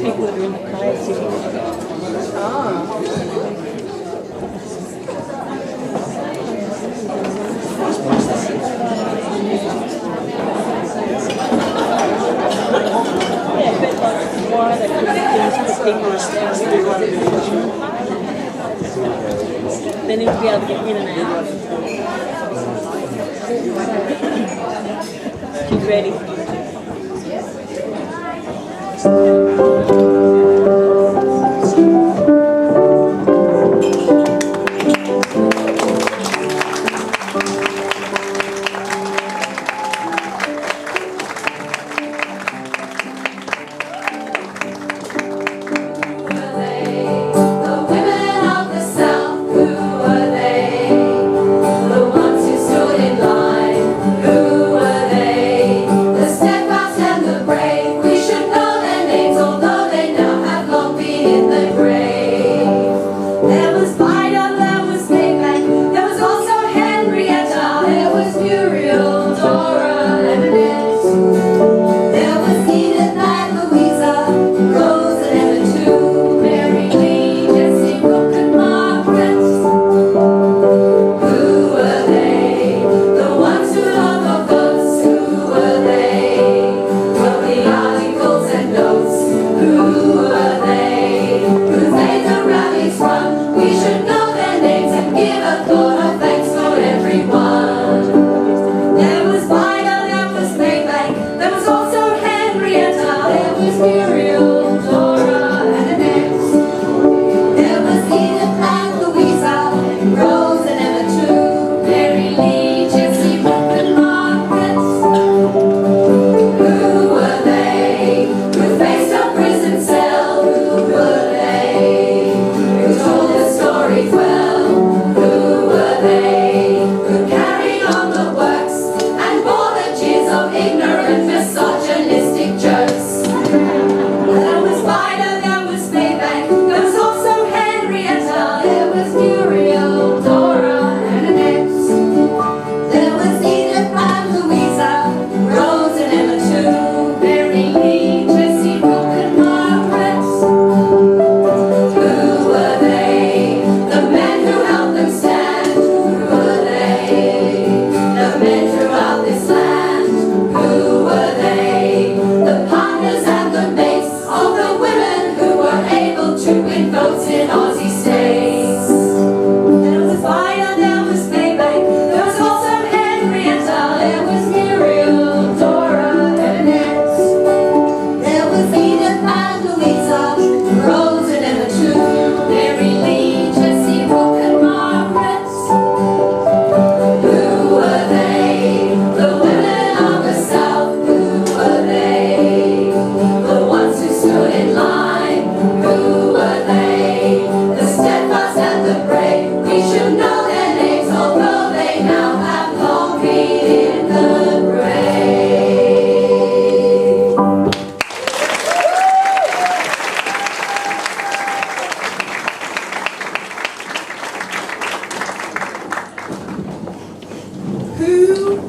people that are in the kayak sitting. Yeah, but like, why are they putting things for people to stand They need to be able to get in and out. She's ready.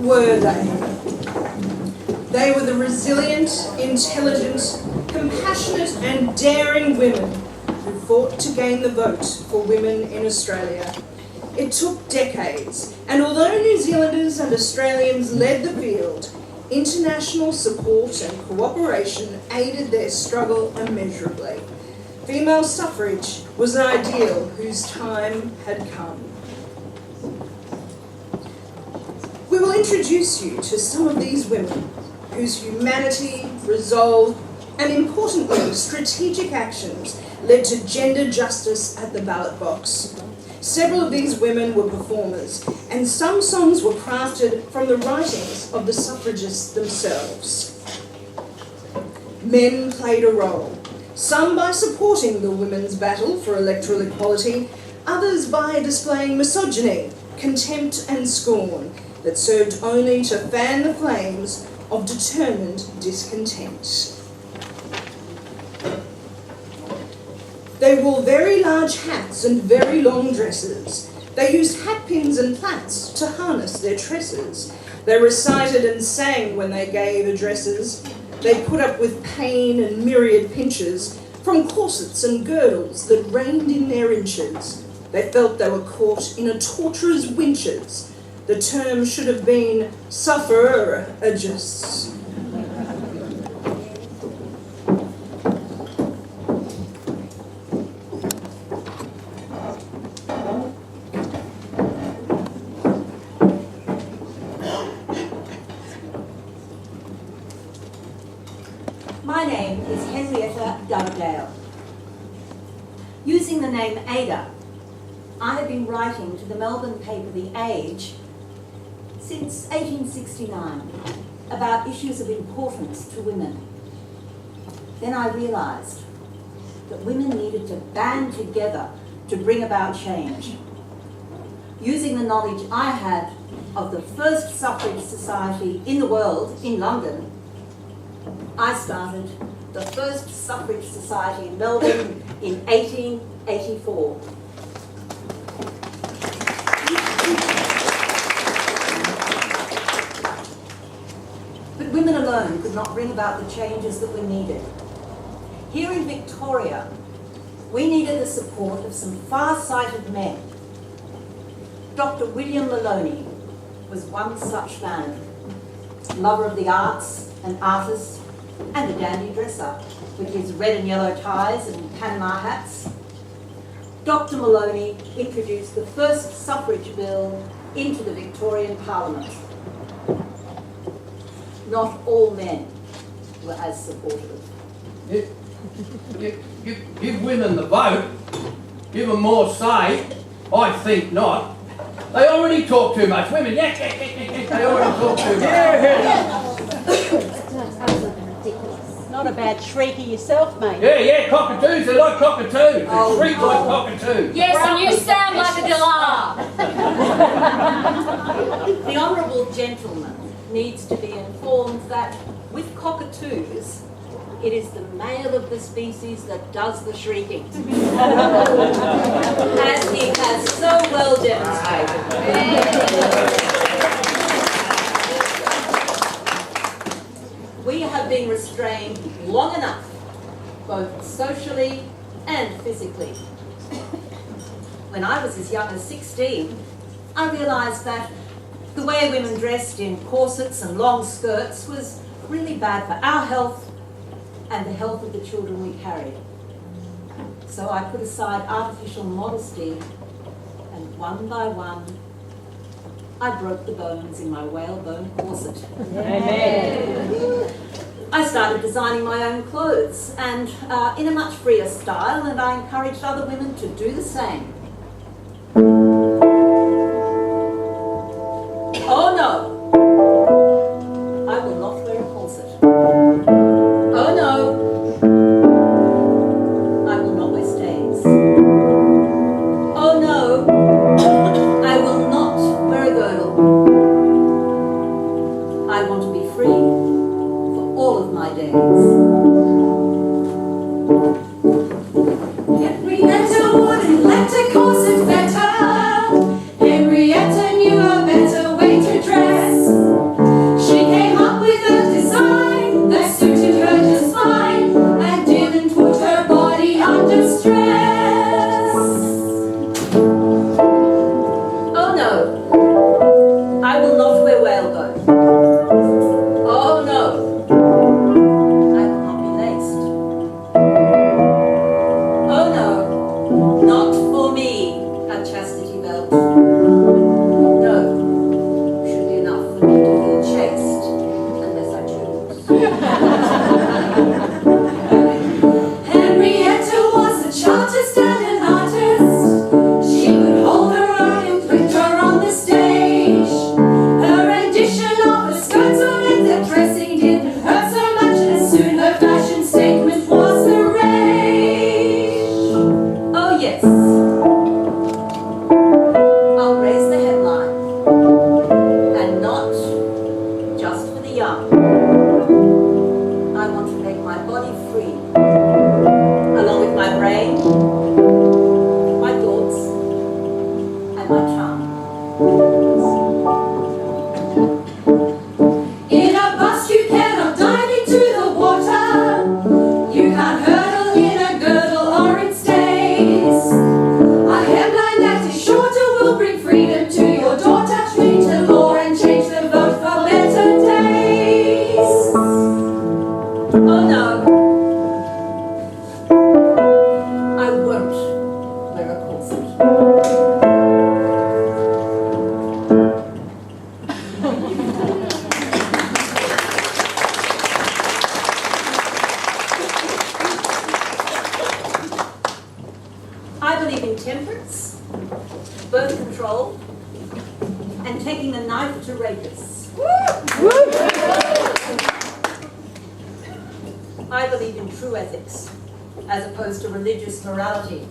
were they? They were the resilient, intelligent, compassionate and daring women who fought to gain the vote for women in Australia. It took decades, and although New Zealanders and Australians led the field, international support and cooperation aided their struggle immeasurably. Female suffrage was an ideal whose time had come. We will introduce you to some of these women whose humanity, resolve, and importantly, strategic actions led to gender justice at the ballot box. Several of these women were performers, and some songs were crafted from the writings of the suffragists themselves. Men played a role, some by supporting the women's battle for electoral equality, others by displaying misogyny, contempt and scorn that served only to fan the flames of determined discontent. They wore very large hats and very long dresses. They used hatpins and plaits to harness their tresses. They recited and sang when they gave addresses. They put up with pain and myriad pinches from corsets and girdles that rained in their inches. They felt they were caught in a torturer's winches. The term should have been suffragists. My name is Henrietta Dugdale. Using the name Ada, I have been writing to the Melbourne paper The Age since 1869 about issues of importance to women. Then I realised that women needed to band together to bring about change. Using the knowledge I had of the first suffrage society in the world, in London, I started the first suffrage society in Melbourne in 1884. But women alone could not bring about the changes that we needed. Here in Victoria, we needed the support of some far-sighted men. Dr. William Maloney was one such man, lover of the arts, an artist, and a dandy dresser with his red and yellow ties and Panama hats. Dr. Maloney introduced the first suffrage bill into the Victorian Parliament. Not all men were as supportive. Give women the vote, give them more say. I think not. They already talk too much. Women, yes, they already talk too much. Not a bad shrieker yourself, mate. Yeah, cockatoos, they like cockatoos. They shriek like cockatoos. Yes, and you sound like a galah. The honourable gentleman needs to be informed that with cockatoos, it is the male of the species that does the shrieking, as he has so well demonstrated. We have been restrained long enough, both socially and physically. When I was as young as 16, I realised that the way women dressed in corsets and long skirts was really bad for our health and the health of the children we carried. So I put aside artificial modesty, and one by one, I broke the bones in my whalebone corset. Amen. I started designing my own clothes, and in a much freer style, and I encouraged other women to do the same. Oh no! I will not wear a corset. Oh no! I will not wear stays. Oh no! I will not wear a girdle. I want to be free for all of my days. Get me letter one and letter intemperance, birth control, and taking the knife to rapists. I believe in true ethics, as opposed to religious morality.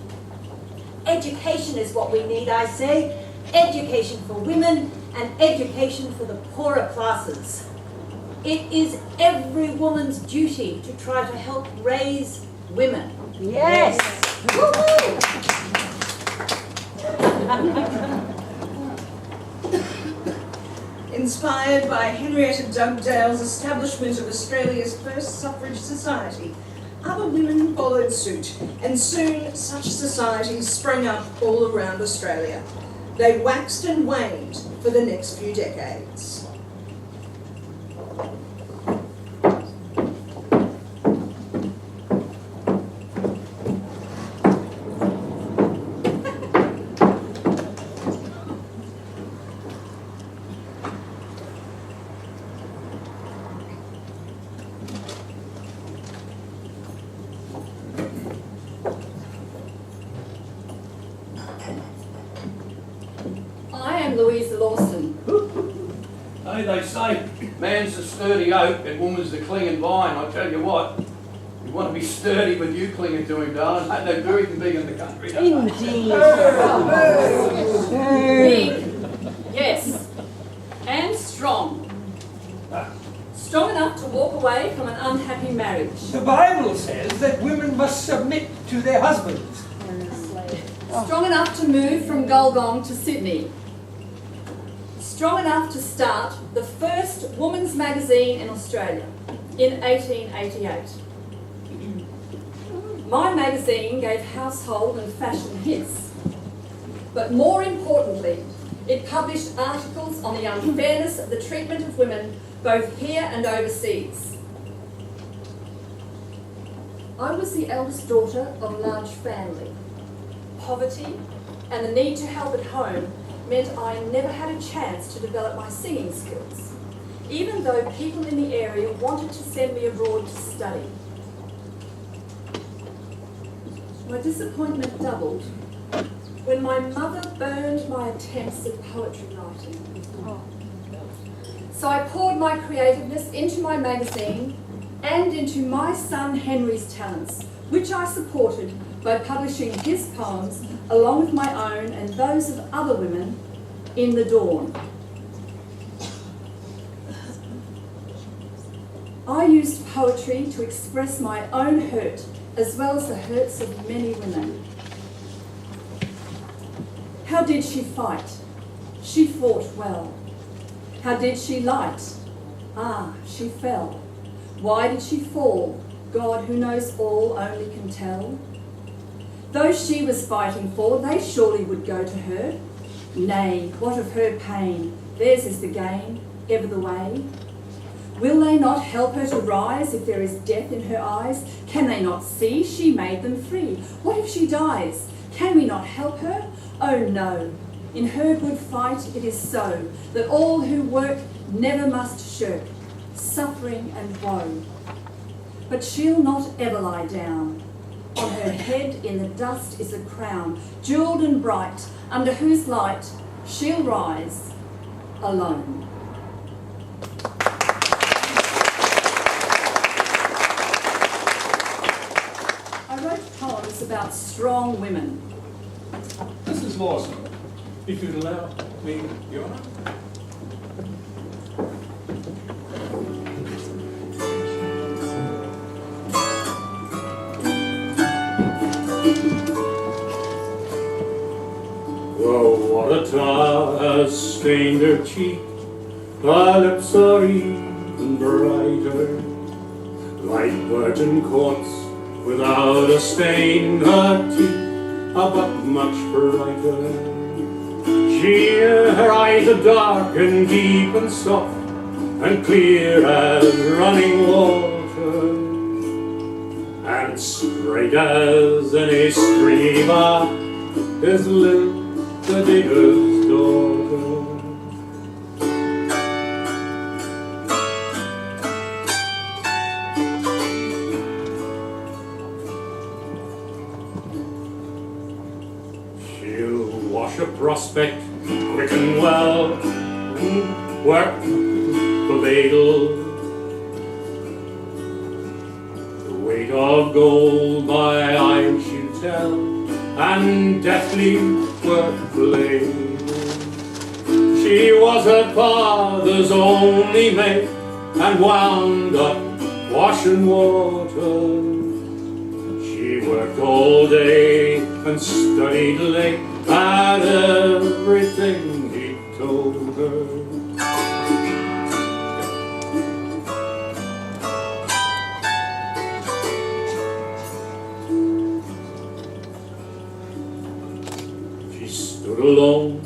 Education is what we need, I say. Education for women and education for the poorer classes. It is every woman's duty to try to help raise women. Yes. Inspired by Henrietta Dugdale's establishment of Australia's first suffrage society, other women followed suit, and soon such societies sprang up all around Australia. They waxed and waned for the next few decades. Hey, they say man's the sturdy oak and woman's the clinging vine. I tell you what, you want to be sturdy with you clinging to him, darling. Ain't no very big in the country. Indeed. Big, yes, and strong. Strong enough to walk away from an unhappy marriage. The Bible says that women must submit to their husbands. Strong enough to move from Gulgong to Sydney. Strong enough to start the first women's magazine in Australia in 1888. My magazine gave household and fashion hits, but more importantly, it published articles on the unfairness of the treatment of women both here and overseas. I was the eldest daughter of a large family. Poverty and the need to help at home meant I never had a chance to develop my singing skills, even though people in the area wanted to send me abroad to study. My disappointment doubled when my mother burned my attempts at poetry writing. So I poured my creativeness into my magazine and into my son Henry's talents, which I supported by publishing his poems along with my own and those of other women in the Dawn. I used poetry to express my own hurt as well as the hurts of many women. How did she fight? She fought well. How did she light? Ah, she fell. Why did she fall? God, who knows all, only can tell. Those she was fighting for, they surely would go to her. Nay, what of her pain? Theirs is the gain, ever the way. Will they not help her to rise if there is death in her eyes? Can they not see she made them free? What if she dies? Can we not help her? Oh no, in her good fight it is so, that all who work never must shirk, suffering and woe. But she'll not ever lie down. On her head in the dust is a crown, jewelled and bright, under whose light she'll rise alone. I wrote poems about strong women. Mrs. Lawson, if you'd allow me, Your Honour. The water has stained her cheek, her lips are even brighter, like virgin quartz without a stain, her teeth are but much brighter. Her eyes are dark and deep and soft, and clear as running water, and straight as any streamer is lit the digger's daughter. a prospect, quick and well, work the ladle. The weight of gold by eyes you tell, and deathly work the ladle. She was her father's only mate, and wound up washing water. She worked all day and studied late at everything he told her. She stood alone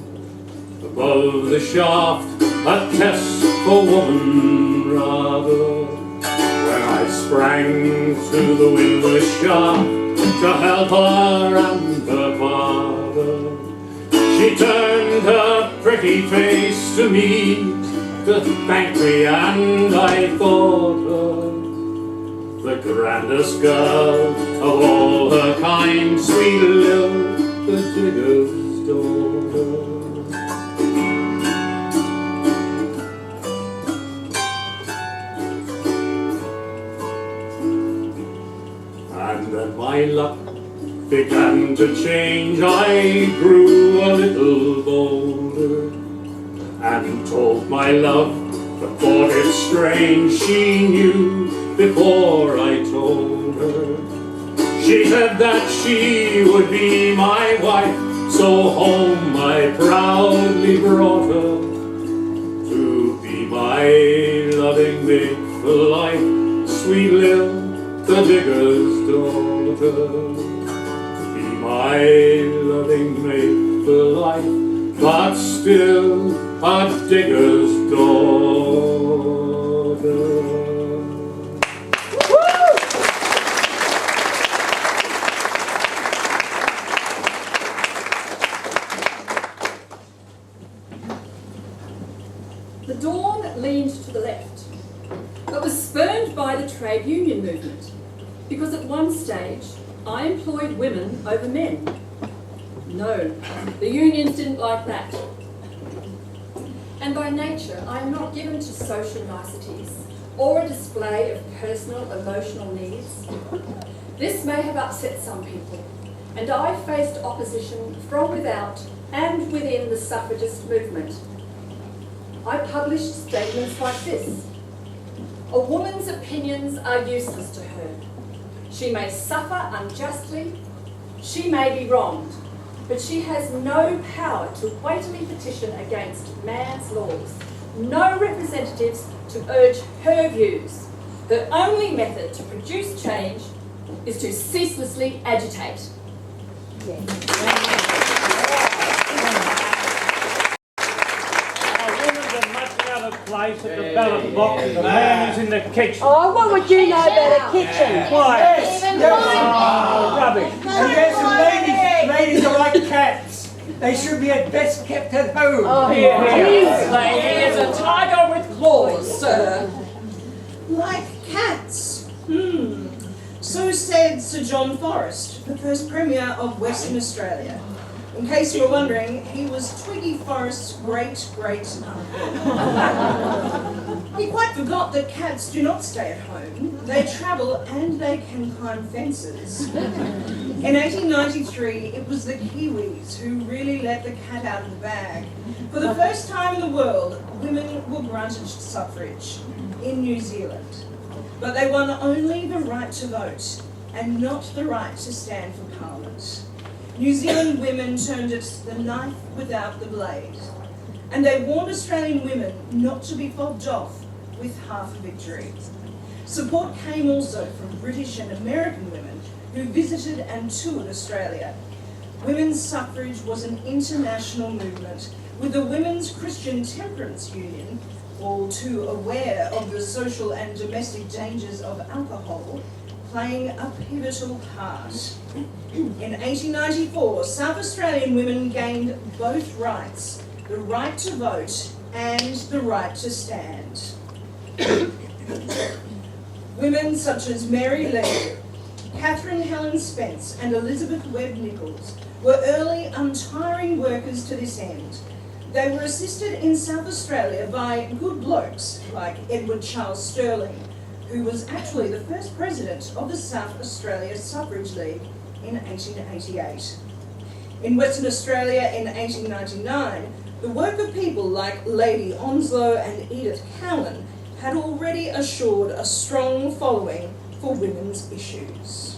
above the shaft, a test for woman rather, when I sprang to the windlass shaft to help her and her father. She turned her pretty face to me to thank me, and I thought her the grandest girl of all her kind, sweet Lil, the digger's daughter. And then my luck began to change. I grew a little bolder and told my love the thought it strange she knew before I told her. She said that she would be my wife, so home I proudly brought her to be my loving mate for life, sweet Lil, the digger's daughter. My loving mate for life, but still a digger's daughter. The Dawn leaned to the left, but was spurned by the trade union movement, because at one stage I employed women over men. No, the unions didn't like that. And by nature, I am not given to social niceties or a display of personal emotional needs. This may have upset some people, and I faced opposition from without and within the suffragist movement. I published statements like this: a woman's opinions are useless to her. She may suffer unjustly, she may be wronged, but she has no power to weightily petition against man's laws, no representatives to urge her views. Her only method to produce change is to ceaselessly agitate. Place at the ballot box, the man is in the kitchen. Oh, what would you know about a kitchen? Why? Yes. Oh, rubbish. And yes, ladies are like cats. They should be at best kept at home. Oh, Yes. lady is a tiger with claws, sir. Like cats. So said Sir John Forrest, the first Premier of Western Australia. In case you were wondering, he was Twiggy Forrest's great-great-uncle. He quite forgot that cats do not stay at home. They travel and they can climb fences. In 1893, it was the Kiwis who really let the cat out of the bag. For the first time in the world, women were granted suffrage in New Zealand. But they won only the right to vote and not the right to stand for Parliament. New Zealand women turned it the knife without the blade, and they warned Australian women not to be fobbed off with half a victory. Support came also from British and American women who visited and toured Australia. Women's suffrage was an international movement, with the Women's Christian Temperance Union, all too aware of the social and domestic dangers of alcohol, playing a pivotal part. In 1894, South Australian women gained both rights, the right to vote and the right to stand. Women such as Mary Lee, Catherine Helen Spence and Elizabeth Webb Nichols were early, untiring workers to this end. They were assisted in South Australia by good blokes like Edward Charles Sterling, who was actually the first president of the South Australia Suffrage League in 1888. In Western Australia in 1899, the work of people like Lady Onslow and Edith Cowan had already assured a strong following for women's issues.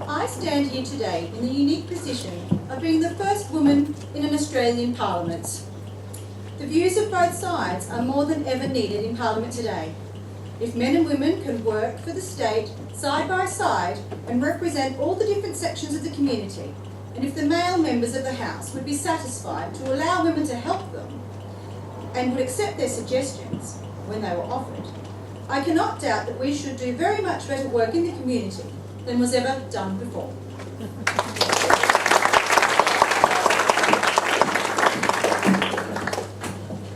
I stand here today in the unique position of being the first woman in an Australian Parliament. The views of both sides are more than ever needed in Parliament today. If men and women can work for the state side by side and represent all the different sections of the community, and if the male members of the House would be satisfied to allow women to help them and would accept their suggestions when they were offered, I cannot doubt that we should do very much better work in the community than was ever done before.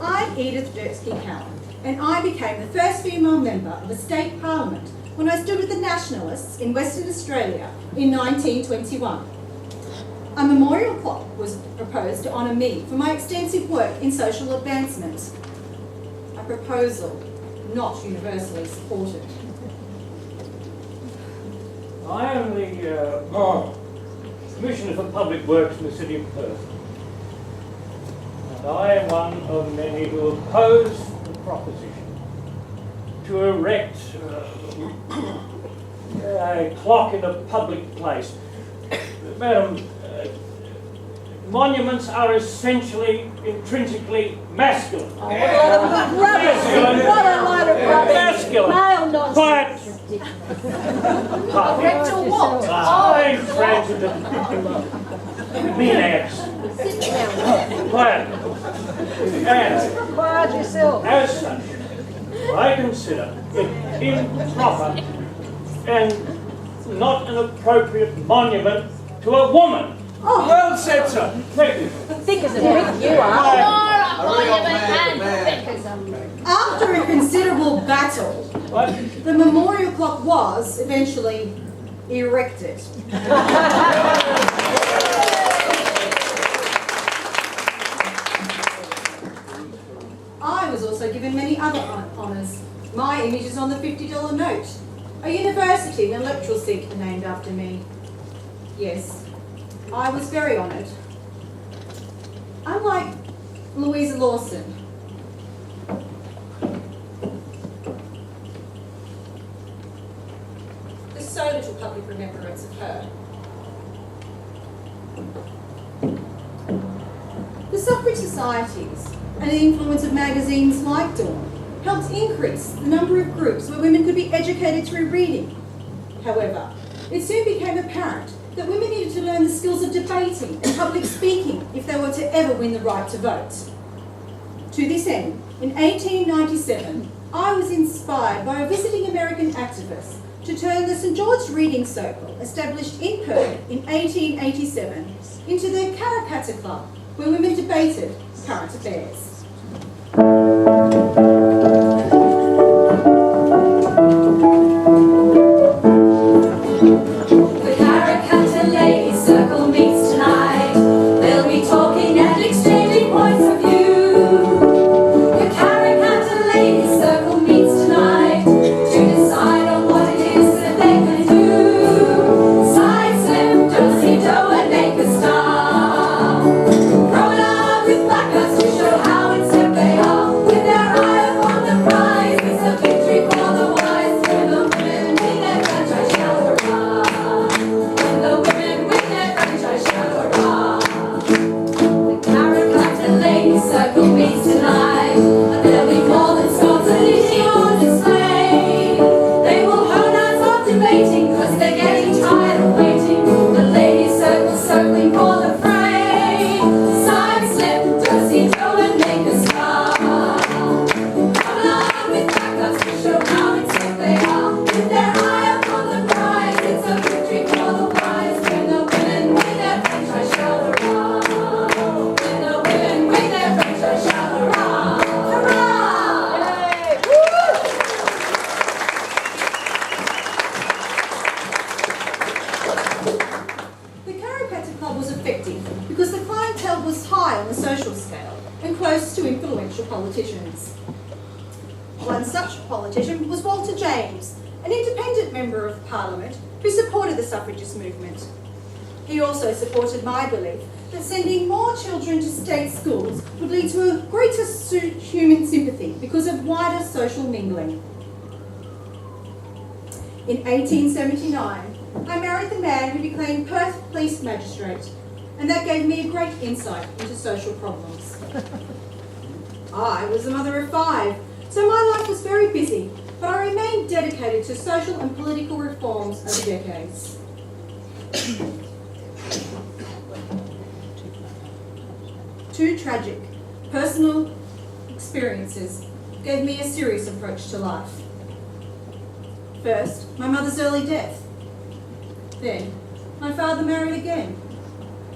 I'm Edith Cowan, and I became the first female member of a state parliament when I stood with the Nationalists in Western Australia in 1921. A memorial clock was proposed to honour me for my extensive work in social advancement. A proposal not universally supported. I am the Commissioner for Public Works in the City of Perth. And I am one of many who oppose the proposition to erect a clock in a public place. Madam, monuments are essentially intrinsically masculine. What a load of rubbish. Masculine. Male nonsense. Erect to what? I'm friends with the menads. Sit down. Quiet. And Quiet yourself. as such, I consider it improper and not an appropriate monument to a woman. Oh, well said, sir. Thank you. Thick as a brick you are. After a considerable battle, What? the memorial clock was eventually erected. I was also given many other honours. My image is on the $50 note. A university and electoral seat are named after me. Yes, I was very honoured. Unlike Louisa Lawson, there's so little public remembrance of her. The suffrage societies and the influence of magazines like Dawn helped increase the number of groups where women could be educated through reading. However, it soon became apparent that women needed to learn the skills of debating and public speaking if they were to ever win the right to vote. To this end, in 1897, I was inspired by a visiting American activist to turn the St George Reading Circle, established in Perth in 1887, into the Karrakatta Club, where women debated current affairs. The Karrakatta Ladies Circle meets tonight. They'll be talking and exchanging points of view. The Karrakatta Ladies Circle meets tonight to decide on what it is that they can do. Sidestep, do-si-do and make a star. Promenade with blackguards to show how in step they are with their eyes. close to influential politicians. One such politician was Walter James, an independent member of Parliament who supported the suffragist movement. He also supported my belief that sending more children to state schools would lead to a greater human sympathy because of wider social mingling. In 1879, I married the man who became Perth Police Magistrate, and that gave me a great insight into social problems. I was a mother of 5, so my life was very busy, but I remained dedicated to social and political reforms over decades. Two tragic, personal experiences gave me a serious approach to life. First, my mother's early death. Then, my father married again.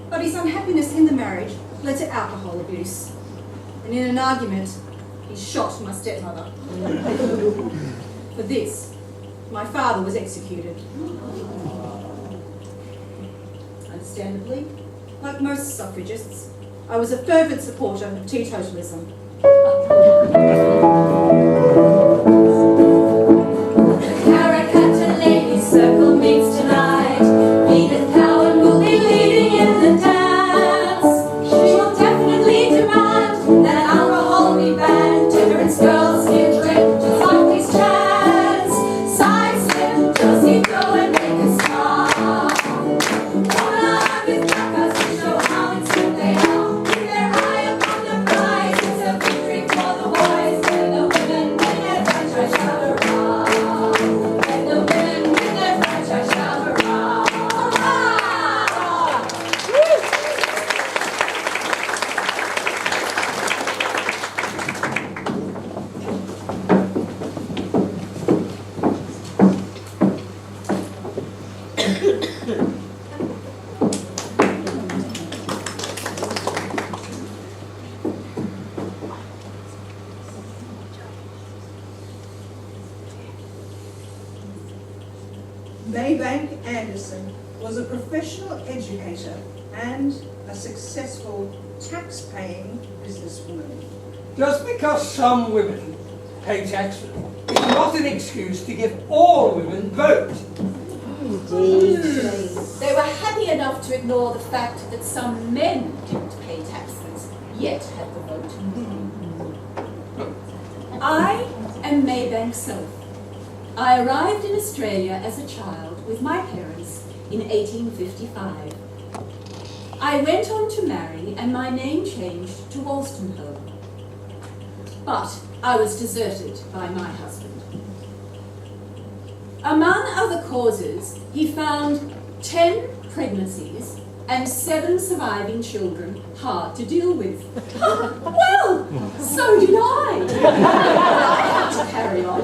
But his unhappiness in the marriage led to alcohol abuse. And in an argument, he shot my stepmother. For this, my father was executed. Understandably, like most suffragists, I was a fervent supporter of teetotalism. Caricature ladies circle meets tonight. Edith Cowan will be leading in the dance. She will definitely demand that alcohol be banned. Temperance girls get tripped to always chance. Sidestep, Josie Doe and make a star. Wanna have with crackers to show how in step they are. With their eye upon the prize, it's a victory for the boys. And the women in their franchise shout hurrah. And the women in their franchise shout hurrah. Hurrah! Maybank Anderson was a professional educator and a successful tax-paying businesswoman. Just because some women pay tax is not an excuse to give all women vote. They were happy enough to ignore the fact that some men didn't pay taxes, yet had the vote. I am Maybank Self. I arrived in Australia as a child with my parents in 1855. I went on to marry and my name changed to Wolstenholme. But I was deserted by my husband. Among other causes, he found 10 pregnancies and 7 surviving children hard to deal with. Well, so did I. I had to carry on.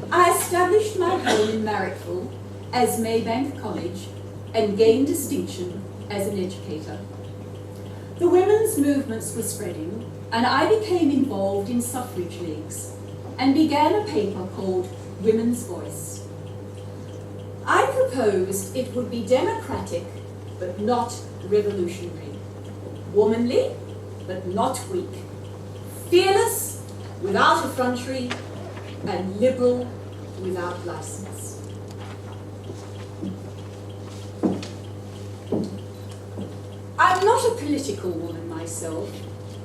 I established my home in Marrickville as Maybank College and gained distinction as an educator. The women's movements were spreading and I became involved in suffrage leagues and began a paper called Women's Voice. I proposed it would be democratic but not revolutionary, womanly but not weak, fearless without effrontery, and liberal without license. I'm not a political woman myself,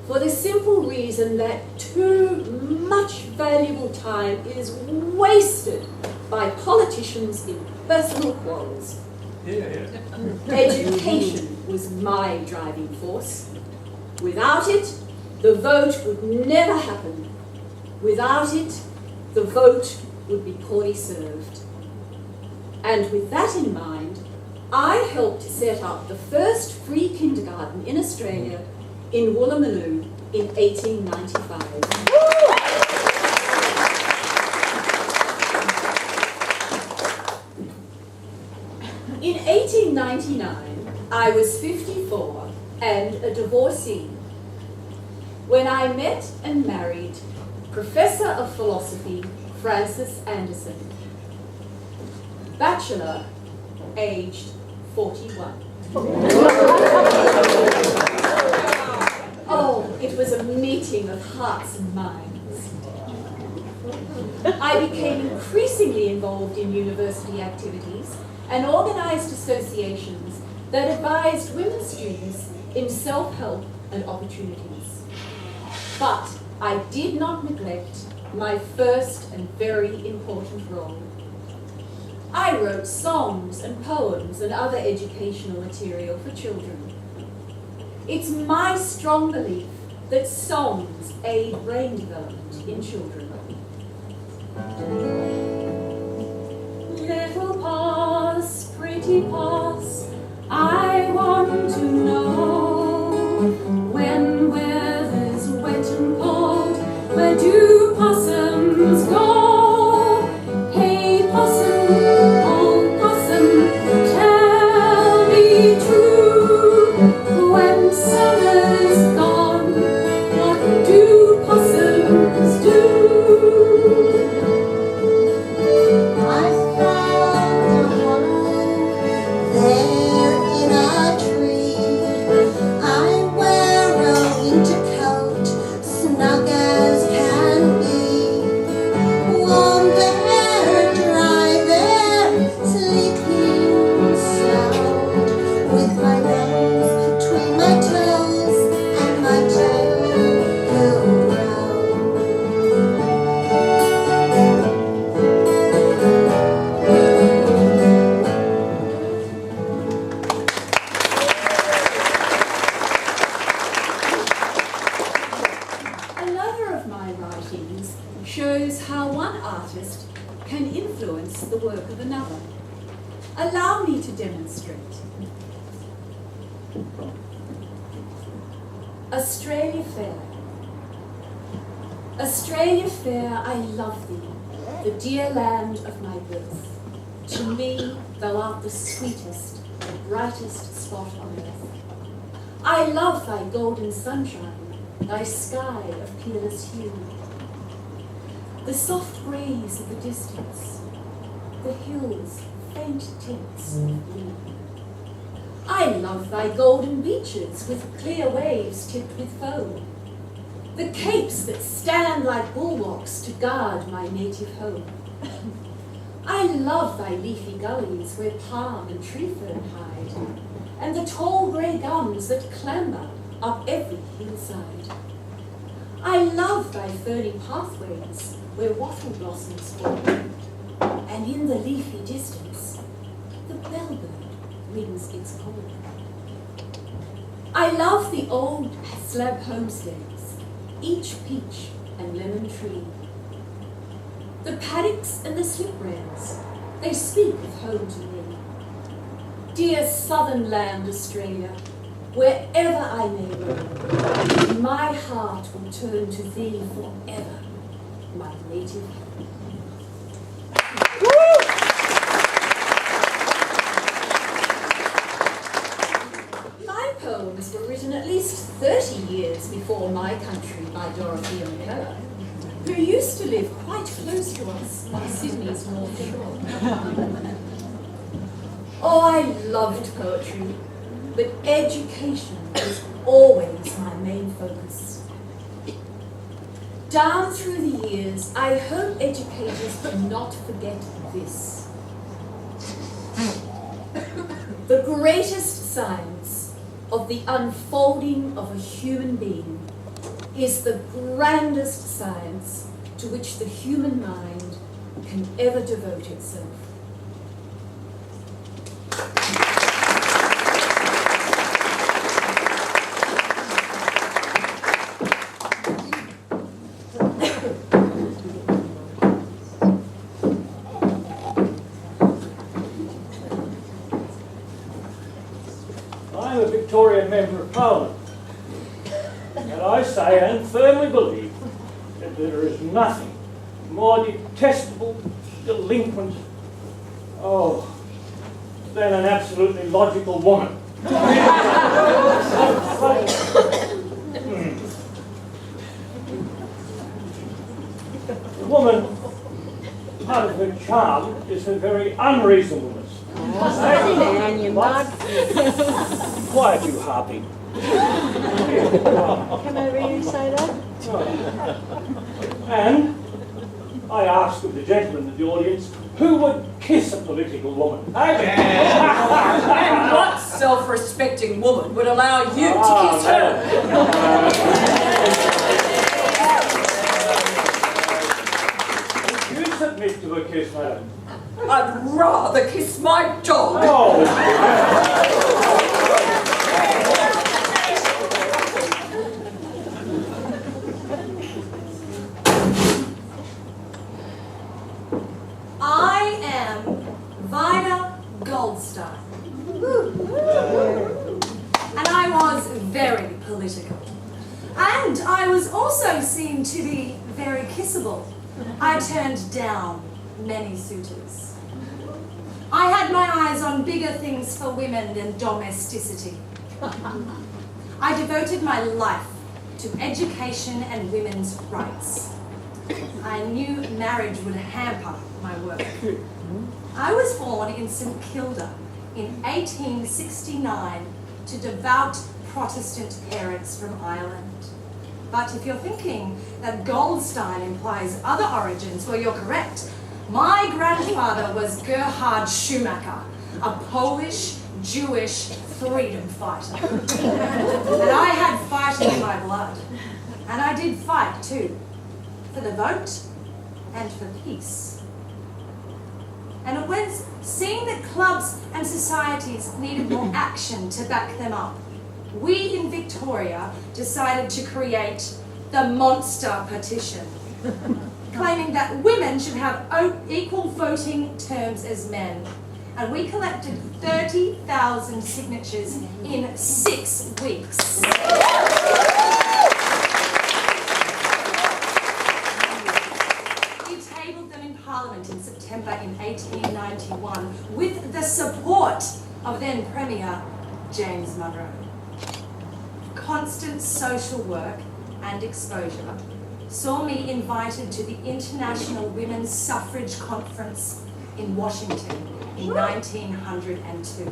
for the simple reason that too much valuable time is wasted by politicians in personal quarrels. Education was my driving force. Without it, the vote would never happen. Without it, the vote would be poorly served. And with that in mind, I helped set up the first free kindergarten in Australia in Woolloomooloo in 1895. In 1899, I was 54 and a divorcee when I met and married Professor of Philosophy Francis Anderson, bachelor, aged 41. It was a meeting of hearts and minds. I became increasingly involved in university activities and organised associations that advised women students in self-help and opportunities. But I did not neglect my first and very important role. I wrote songs and poems and other educational material for children. It's my strong belief that songs aid brain development in children. Little paws, pretty paws, I want to know when weather's wet and cold, where do possums go? Hey possum, old possum, tell me true, when summer's gone, what do possums do? I found a woman there in a tree. I wear a winter coat, snug as can be. Warm there, dry there, sleeping sound, with my nose between my toes and my tail curled round. Another of my writings shows how one artist can influence the work of another. Allow me to demonstrate. Australia Fair. Australia Fair, I love thee, the dear land of my birth. To me, thou art the sweetest, the brightest spot on earth. I love thy golden sunshine, thy sky of peerless hue, the soft rays of the distance, the hills' faint tints of blue. I love thy golden beaches with clear waves tipped with foam, the capes that stand like bulwarks to guard my native home. I love thy leafy gullies where palm and tree fern hide, and the tall grey gums that clamber up every hillside. I love thy ferny pathways where wattle blossoms fall, and in the leafy distance, the bellbird rings its call. I love the old slab homesteads, each peach and lemon tree. The paddocks and the slip rails, they speak of home to me. Dear southern land Australia, wherever I may roam, my heart will turn to thee forever, my native home. My poems were written at least 30 years before My Country by Dorothy O'Keller, who used to live quite close to us on Sydney's North Shore. Oh, I loved poetry, but education was always my main focus. Down through the years, I hope educators do not forget this. The greatest science of the unfolding of a human being is the grandest science to which the human mind can ever devote itself. I'm a Victorian Member of Parliament, and I say and firmly believe that there is nothing more detestable, delinquent, than an absolutely logical woman. The woman, part of her charm is her very unreasonableness. Quiet, you harpy. Can I really say that? And I asked of the gentlemen of the audience who would kiss a political woman. And what self-respecting woman would allow you to kiss her? Would you submit to a kiss, madam? I'd rather kiss my dog. Oh. I am Vida Goldstein. And I was very political. And I was also seen to be very kissable. I turned down many suitors. I had my eyes on bigger things for women than domesticity. I devoted my life to education and women's rights. I knew marriage would hamper my work. I was born in St Kilda in 1869 to devout Protestant parents from Ireland. But if you're thinking that Goldstein implies other origins, well, you're correct. My grandfather was Gerhard Schumacher, a Polish, Jewish freedom fighter. And I had fighting in my blood. And I did fight too, for the vote and for peace. And it was seeing that clubs and societies needed more action to back them up, we in Victoria decided to create the Monster Petition, claiming that women should have equal voting terms as men. And we collected 30,000 signatures in 6 weeks. We tabled them in Parliament in September in 1891 with the support of then Premier James Monroe. Constant social work and exposure saw me invited to the International Women's Suffrage Conference in Washington in 1902,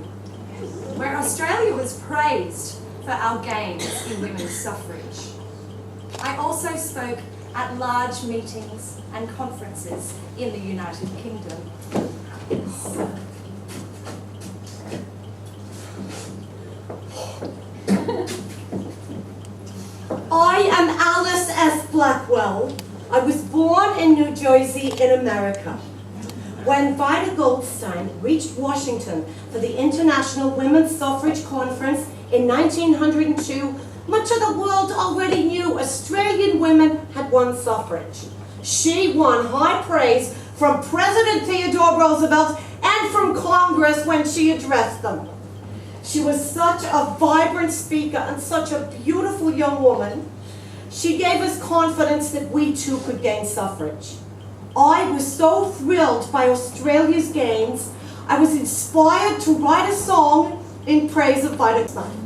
where Australia was praised for our gains in women's suffrage. I also spoke at large meetings and conferences in the United Kingdom. I am Alice S. Blackwell. I was born in New Jersey in America. When Vida Goldstein reached Washington for the International Women's Suffrage Conference in 1902, much of the world already knew Australian women had won suffrage. She won high praise from President Theodore Roosevelt and from Congress when she addressed them. She was such a vibrant speaker and such a beautiful young woman. She gave us confidence that we too could gain suffrage. I was so thrilled by Australia's gains, I was inspired to write a song in praise of Vida Goldstein.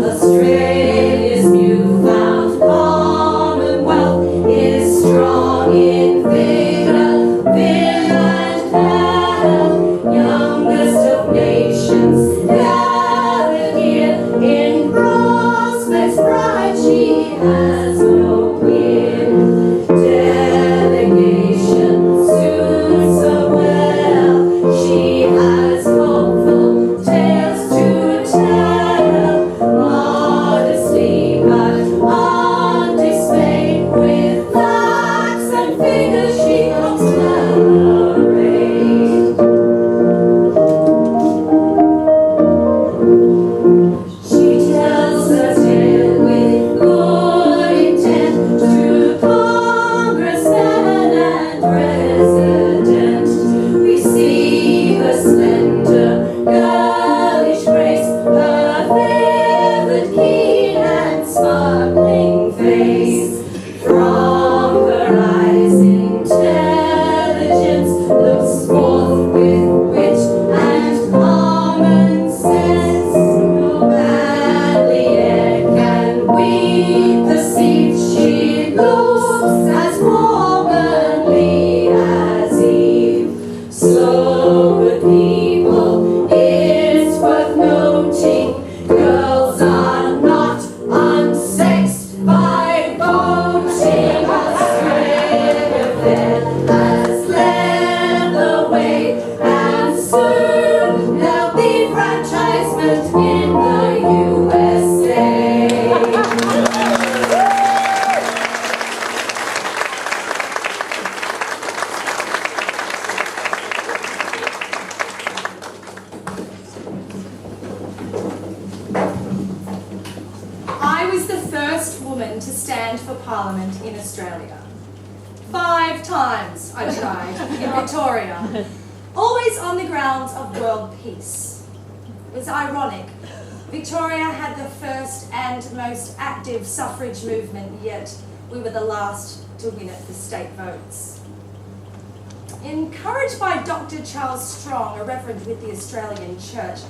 Australia's newfound for Parliament in Australia. 5 times I tried in Victoria, always on the grounds of world peace. It was ironic. Victoria had the first and most active suffrage movement, yet we were the last to win it for state votes. Encouraged by Dr. Charles Strong, a reverend with the Australian Church,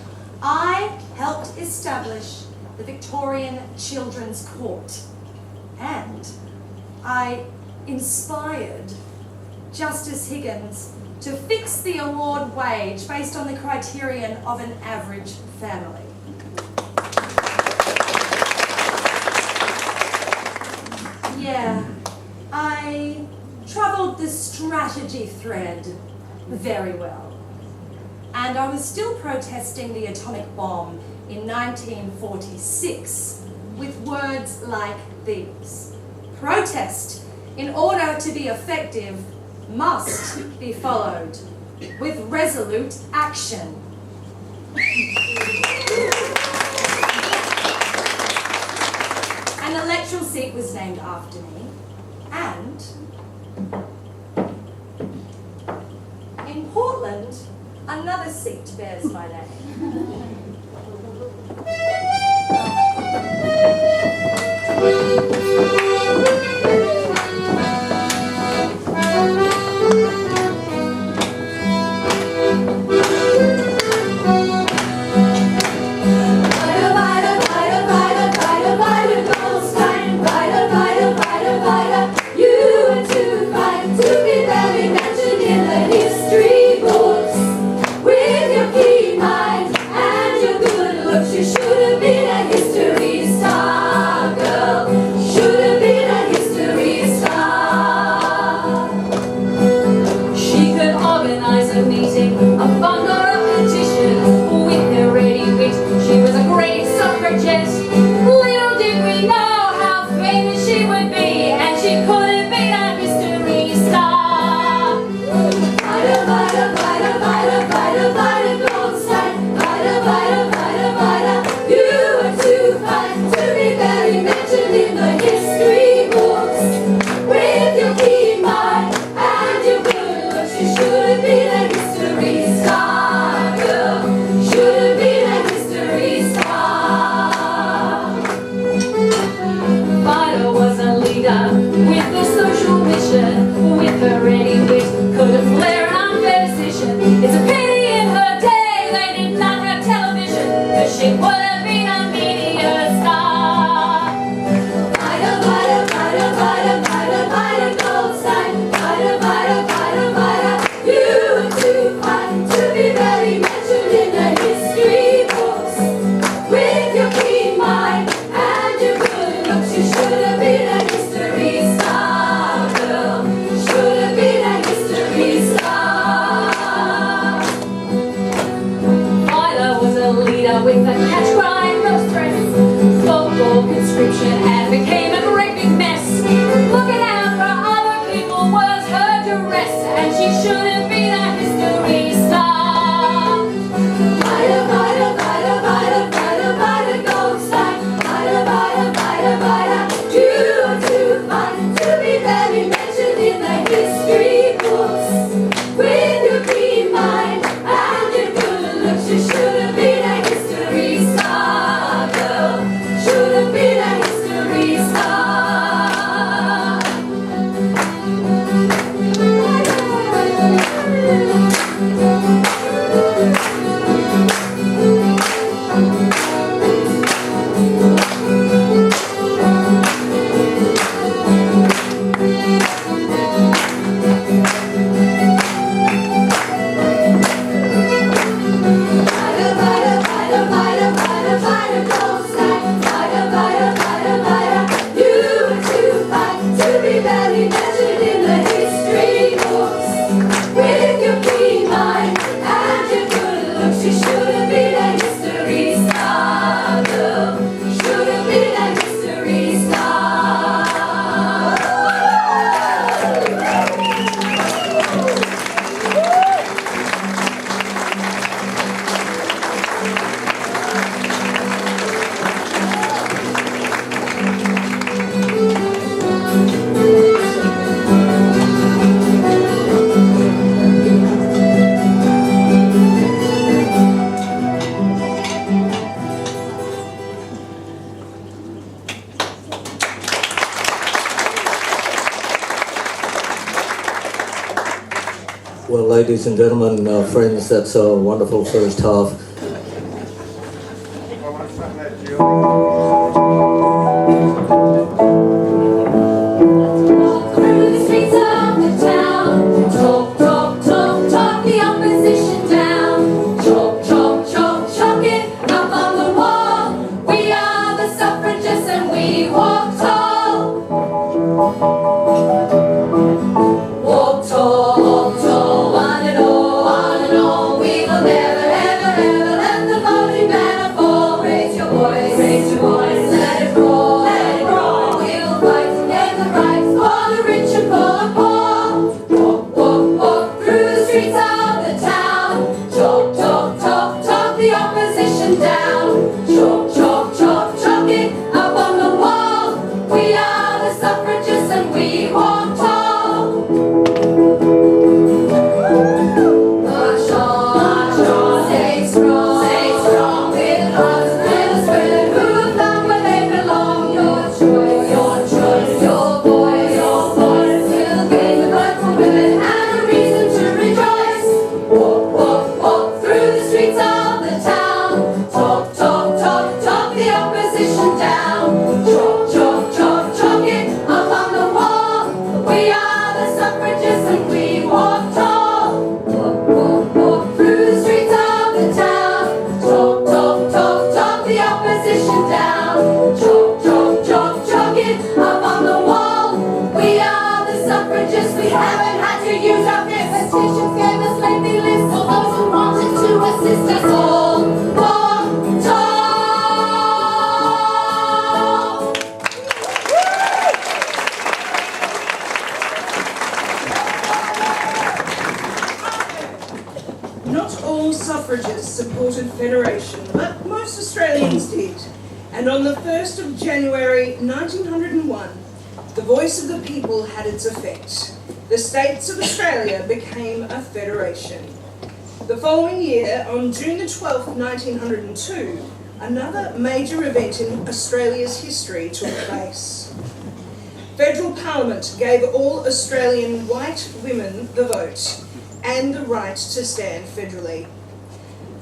I helped establish the Victorian Children's Court, and I inspired Justice Higgins to fix the award wage based on the criterion of an average family. Yeah, I travelled the strategy thread very well. And I was still protesting the atomic bomb in 1946 with words like these. Protest, in order to be effective, must be followed with resolute action. An electoral seat was named after me, and in Portland, another seat bears my name. Fight. ladies and gentlemen, friends, that's a wonderful first half. Through the streets of the town, talk, talk, talk, talk the opposition down. Chalk, chalk, chalk, chalk it up on the wall. We are the suffragists and we walk tall. Walk tall, one and all, we will never, ever, ever let the voting banner fall. Raise your voice, let it roll, let it roll. We'll fight to gain the rights for the rich and for the poor. Walk, walk, walk through the streets of the town. Talk, talk, talk, talk the opposition down. Chalk, chalk, chalk, chalk it up on the wall. We are the suffragists and we walk tall. March on, stay strong, with hearts and a spirit, who have found where they belong. Your choice, your voice, will gain the vote for women and a reason to rejoice. Walk, walk, walk through the streets of the town. Talk, talk, talk, talk the opposition down. Chalk, chalk, chalk, chalk it up on the wall. We are the suffragists and we walk tall. Walk, walk, walk through the streets of the town. Talk, talk, talk, talk the opposition down. Chalk, chalk, chalk, chalk it up on the wall. We are the suffragists. We haven't had to use our fists. Petitions gave us lengthy lists of those who wanted to assist us all. Walk tall. Not all suffragists supported federation, but most Australians did. And on the 1st of January 1901, the voice of the people had its effect. The states of Australia became a federation. The following year, on June the 12th, 1902, another major event in Australia's history took place. Federal Parliament gave all Australian white women the vote and the right to stand federally.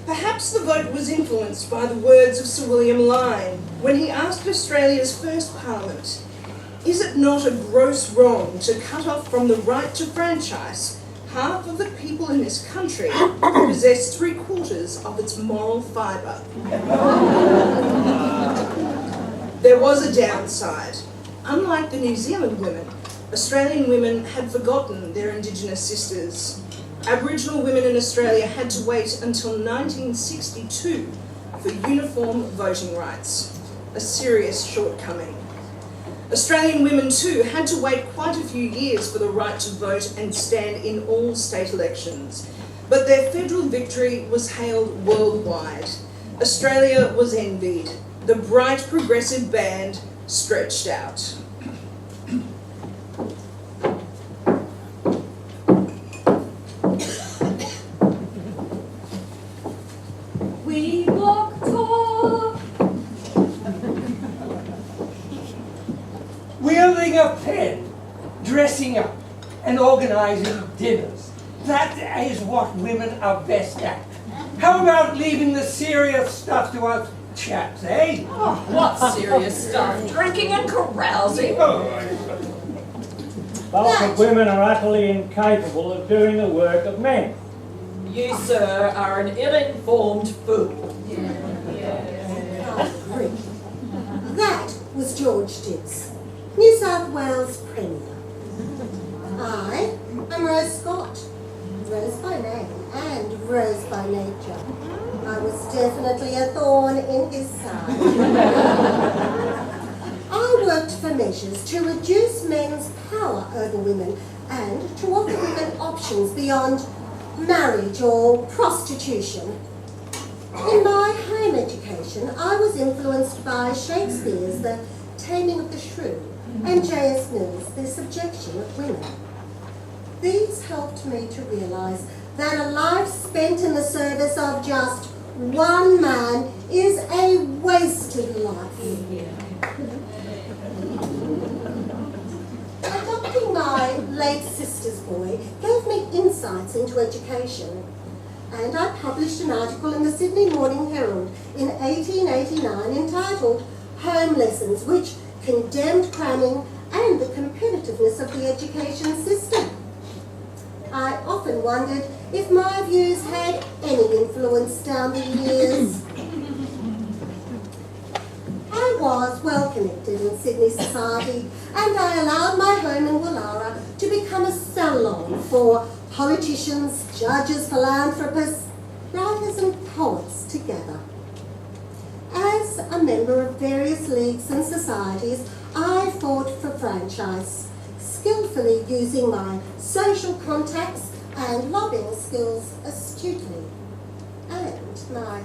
Perhaps the vote was influenced by the words of Sir William Lyne when he asked Australia's first Parliament, "Is it not a gross wrong to cut off from the right to franchise half of the people in this country who possess 3/4 of its moral fibre?" There was a downside. Unlike the New Zealand women, Australian women had forgotten their Indigenous sisters. Aboriginal women in Australia had to wait until 1962 for uniform voting rights, a serious shortcoming. Australian women too had to wait quite a few years for the right to vote and stand in all state elections, but their federal victory was hailed worldwide. Australia was envied. The bright progressive band stretched out. We walk tall. Wielding a pen, dressing up, and organising dinners. That is what women are best at. How about leaving the serious stuff to us chaps, eh? Oh, what serious stuff? Drinking and carousing? Bulk of women are utterly incapable of doing the work of men. You, sir, are an ill-informed fool. That was George Dibbs, New South Wales Premier. I am Rose Scott, Rose by name and Rose by nature. I was definitely a thorn in his side. I worked for measures to reduce men's power over women and to offer women options beyond marriage or prostitution. In my home education, I was influenced by Shakespeare's The Taming of the Shrew and J.S. Mills' The Subjection of Women. These helped me to realise that a life spent in the service of just one man is a wasted life. Dr. Being my late sister's boy gave me insights into education, and I published an article in the Sydney Morning Herald in 1889 entitled Home Lessons, which condemned cramming and the competitiveness of the education system. I often wondered if my views had any influence down the years. I was well connected in Sydney society, and I allowed my home in Wallara to become a salon for politicians, judges, philanthropists, writers and poets to gather. As a member of various leagues and societies, I fought for franchise, skillfully using my social contacts and lobbying skills astutely, and my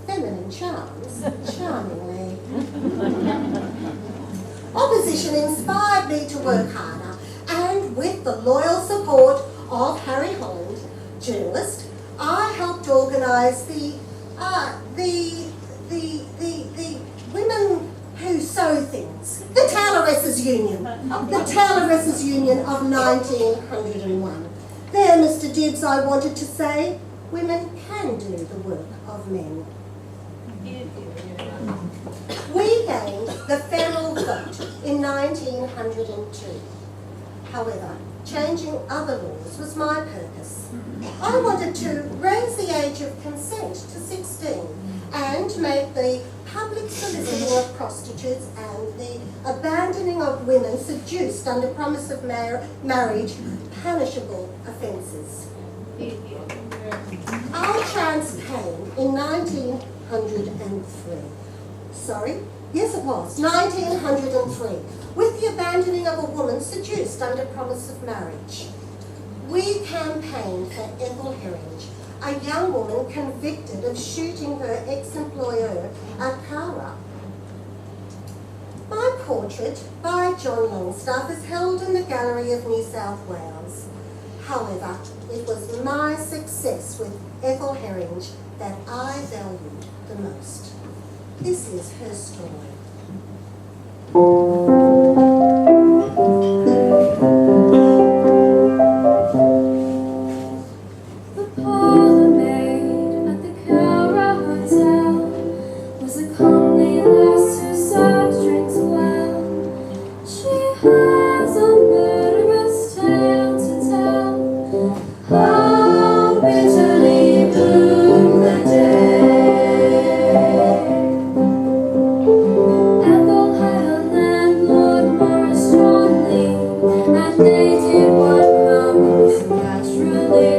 feminine charms charmingly. Opposition inspired me to work harder, and with the loyal support of Harry Holland, journalist, I helped organise the women who sew things, the Tailoresses Union of 1901. There, Mr. Dibbs, I wanted to say, women can do the work of men. We gained the federal vote in 1902. However, changing other laws was my purpose. I wanted to raise the age of consent to 16 and make the public soliciting of prostitutes and the abandoning of women seduced under promise of marriage punishable offences. I campaigned in 1903. Sorry? Yes, it was. 1903. With the abandoning of a woman seduced under promise of marriage. We campaigned for Ethel Herring, a young woman convicted of shooting her ex-employer at Cara. My portrait by John Longstaff is held in the Gallery of New South Wales. However, it was my success with Ethel Herring that I valued the most. This is her story. The parlour maid at the Cara Hotel was a comely lass who served drinks well. She has a murderous tale to tell. How bitterly bloomed the day. Ethel had a landlord, Morris Strongly, and they did what comes naturally.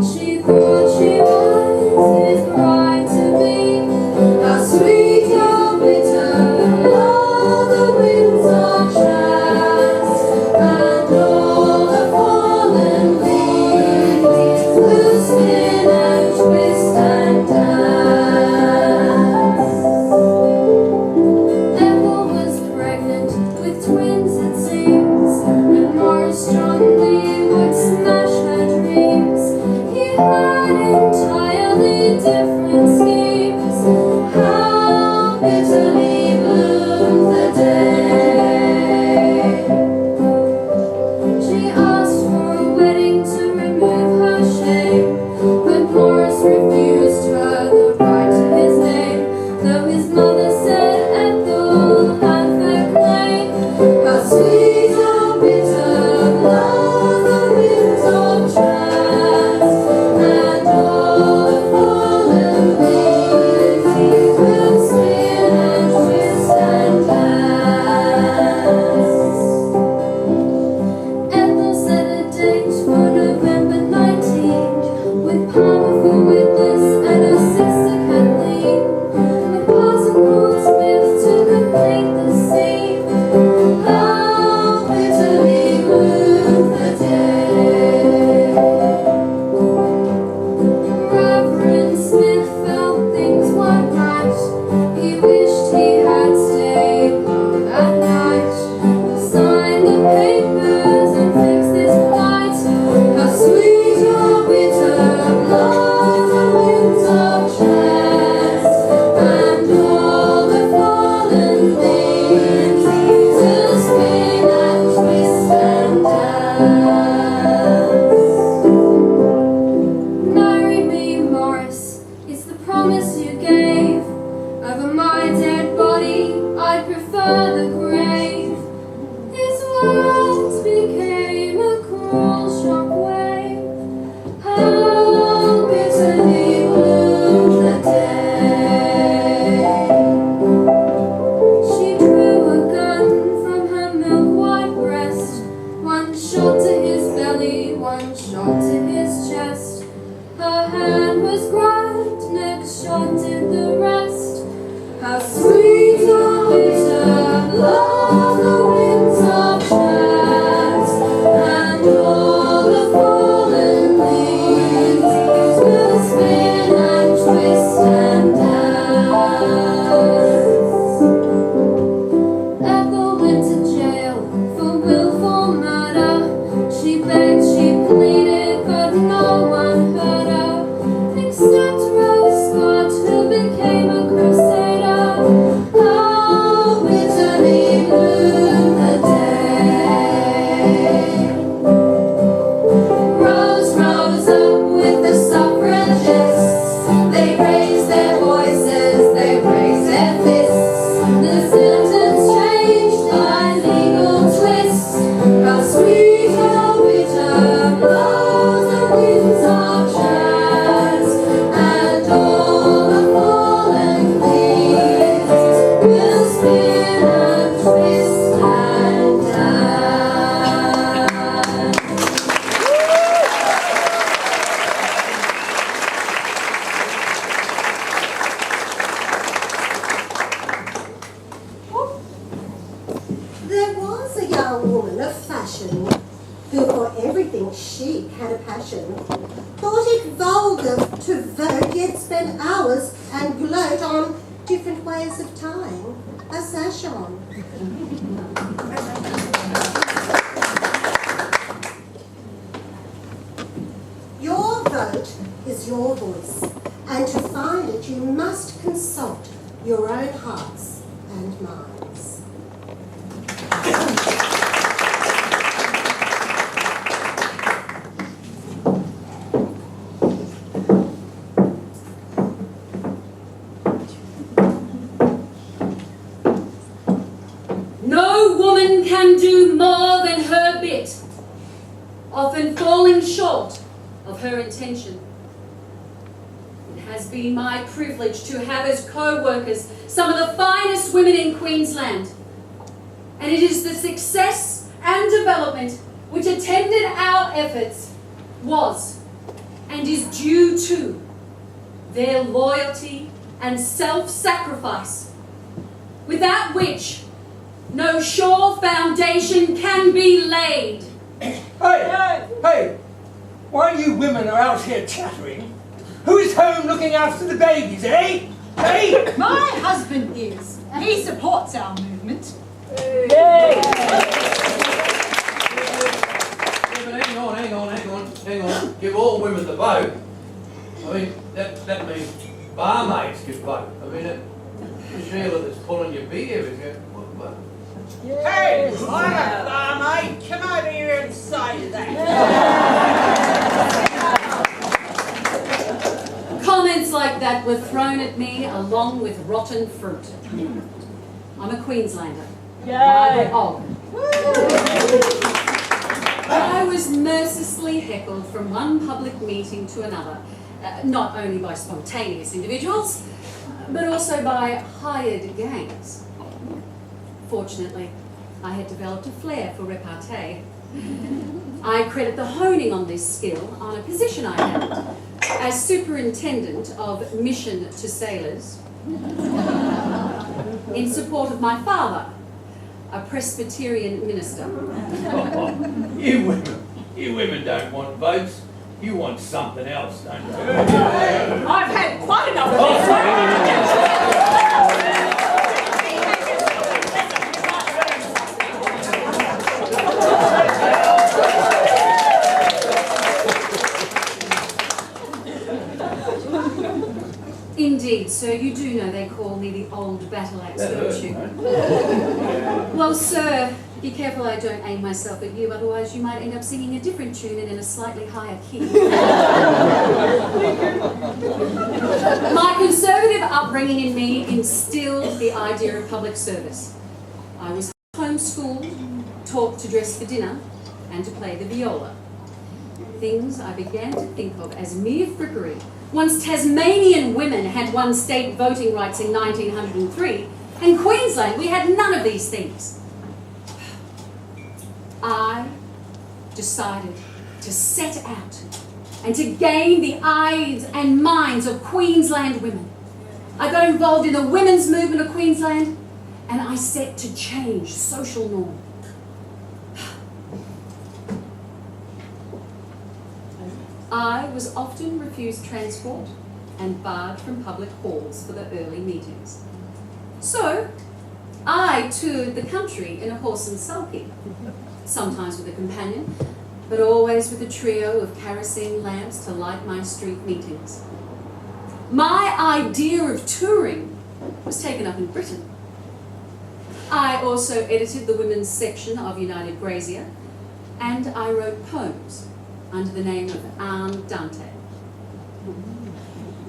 She thought she was his bride to be. How sweet, how bitter, all the winds of trance, and all the fallen leaves will spin and twist and dance. Ethel was pregnant with twins, it seems, and Morris Strongly would smash her dreams. He had entirely different schemes. How bitterly bloomed the day. She asked for a wedding to remove her shame, but Morris refused her the right to his name, though his mother said Ethel had fair claim. How sweet, how bitter, blow the winds of trance, and all the fallen leaves will spin and twist and dance. Ethel set a date for November 19th, with powerful witness and her sister Kathleen. The parson called Smith to complete the scene. How bitterly bloomed the day. Reverend Smith felt things weren't right. He wished he had stayed home that night. Signed the papers and fixed this night. How sweet, how bitter, love. was grabbed, next shot did the rest. How sweet or bitter blow the winds of chance, and all the fallen leaves will spin and twist and dance. Ethel went to jail for willful murder. She begged, she pleaded, but no one heard her, except Rose Scott, who became a crusader. How bitterly bloomed the day. Rose rose up with the suffragists. They raised their voices, they raised their fists. The sentence changed by legal twist. How sweet, how bitter blow the winds of chance, and all the fallen leaves will spin and twist and dance. There was a young woman of fashion who for everything chic had a passion. Thought it vulgar to vote, yet spent hours and gloat on different ways of tying a sash on. Your vote is your voice, and to find it you must consult your own hearts and minds. No woman can do more than her bit, often falling short of her intention. It has been my privilege to have as co-workers some of the finest women in Queensland, and it is the success and development which attended our efforts was and is due to their loyalty and self-sacrifice, without which no sure foundation can be laid. Hey, while you women are out here chattering, who's home looking after the babies, eh? Hey? My husband is. He supports our movement. Yeah, but hang on. Give all women the vote. I mean, that means barmaids can vote. I mean, Sheila that's pulling your beer is it? What? Hey, I'm a barmaid. Come over here and say that. Comments like that were thrown at me along with rotten fruit. I'm a Queenslander. Yay. I was mercilessly heckled from one public meeting to another, not only by spontaneous individuals, but also by hired gangs. Fortunately, I had developed a flair for repartee. I credit the honing on this skill on a position I held as superintendent of mission to sailors in support of my father, a Presbyterian minister. You women don't want votes. You want something else, don't you? I've had quite enough of Indeed, sir, you do know they call me the old battle axe, don't you? Well, sir, be careful I don't aim myself at you, otherwise you might end up singing a different tune and in a slightly higher key. My conservative upbringing in me instilled the idea of public service. I was homeschooled, taught to dress for dinner, and to play the viola. Things I began to think of as mere frippery. Once Tasmanian women had won state voting rights in 1903, in Queensland we had none of these things. I decided to set out and to gain the eyes and minds of Queensland women. I got involved in the women's movement of Queensland, and I set to change social norms. I was often refused transport and barred from public halls for the early meetings. So, I toured the country in a horse and sulky, sometimes with a companion, but always with a trio of kerosene lamps to light my street meetings. My idea of touring was taken up in Britain. I also edited the women's section of United Grazier, and I wrote poems under the name of Anne Dante,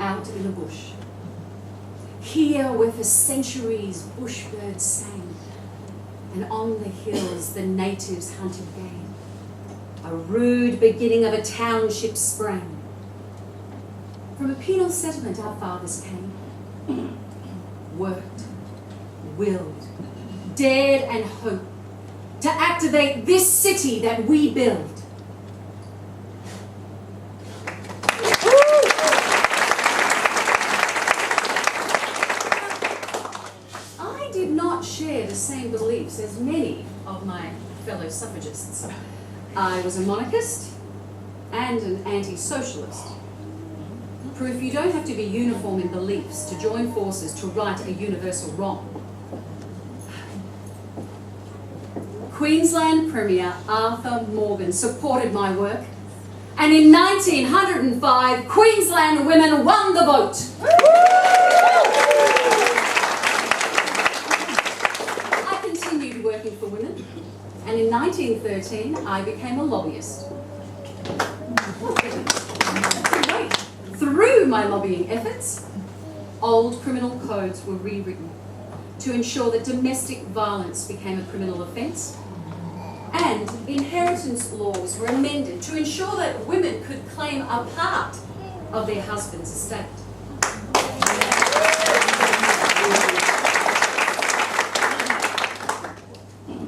out in the bush. Here where for centuries bushbirds sang, and on the hills the natives hunted game. A rude beginning of a township sprang. From a penal settlement our fathers came, worked, willed, dared and hoped to activate this city that we build. I did not share the same beliefs as many of my fellow suffragists. I was a monarchist and an anti-socialist. Proof you don't have to be uniform in beliefs to join forces to right a universal wrong. Queensland Premier Arthur Morgan supported my work, and in 1905, Queensland women won the vote. I continued working for women, and in 1913, I became a lobbyist. Through my lobbying efforts, old criminal codes were rewritten to ensure that domestic violence became a criminal offence, and inheritance laws were amended to ensure that women could claim a part of their husband's estate.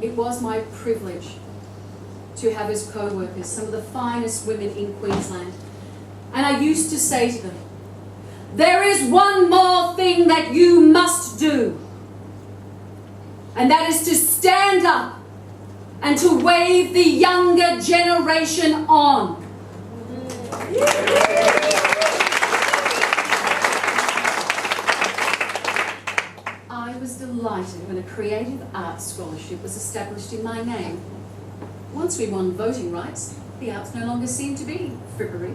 It was my privilege to have as co-workers some of the finest women in Queensland. And I used to say to them, there is one more thing that you must do. And that is to stand up and to wave the younger generation on. I was delighted when a creative arts scholarship was established in my name. Once we won voting rights, the arts no longer seemed to be frippery.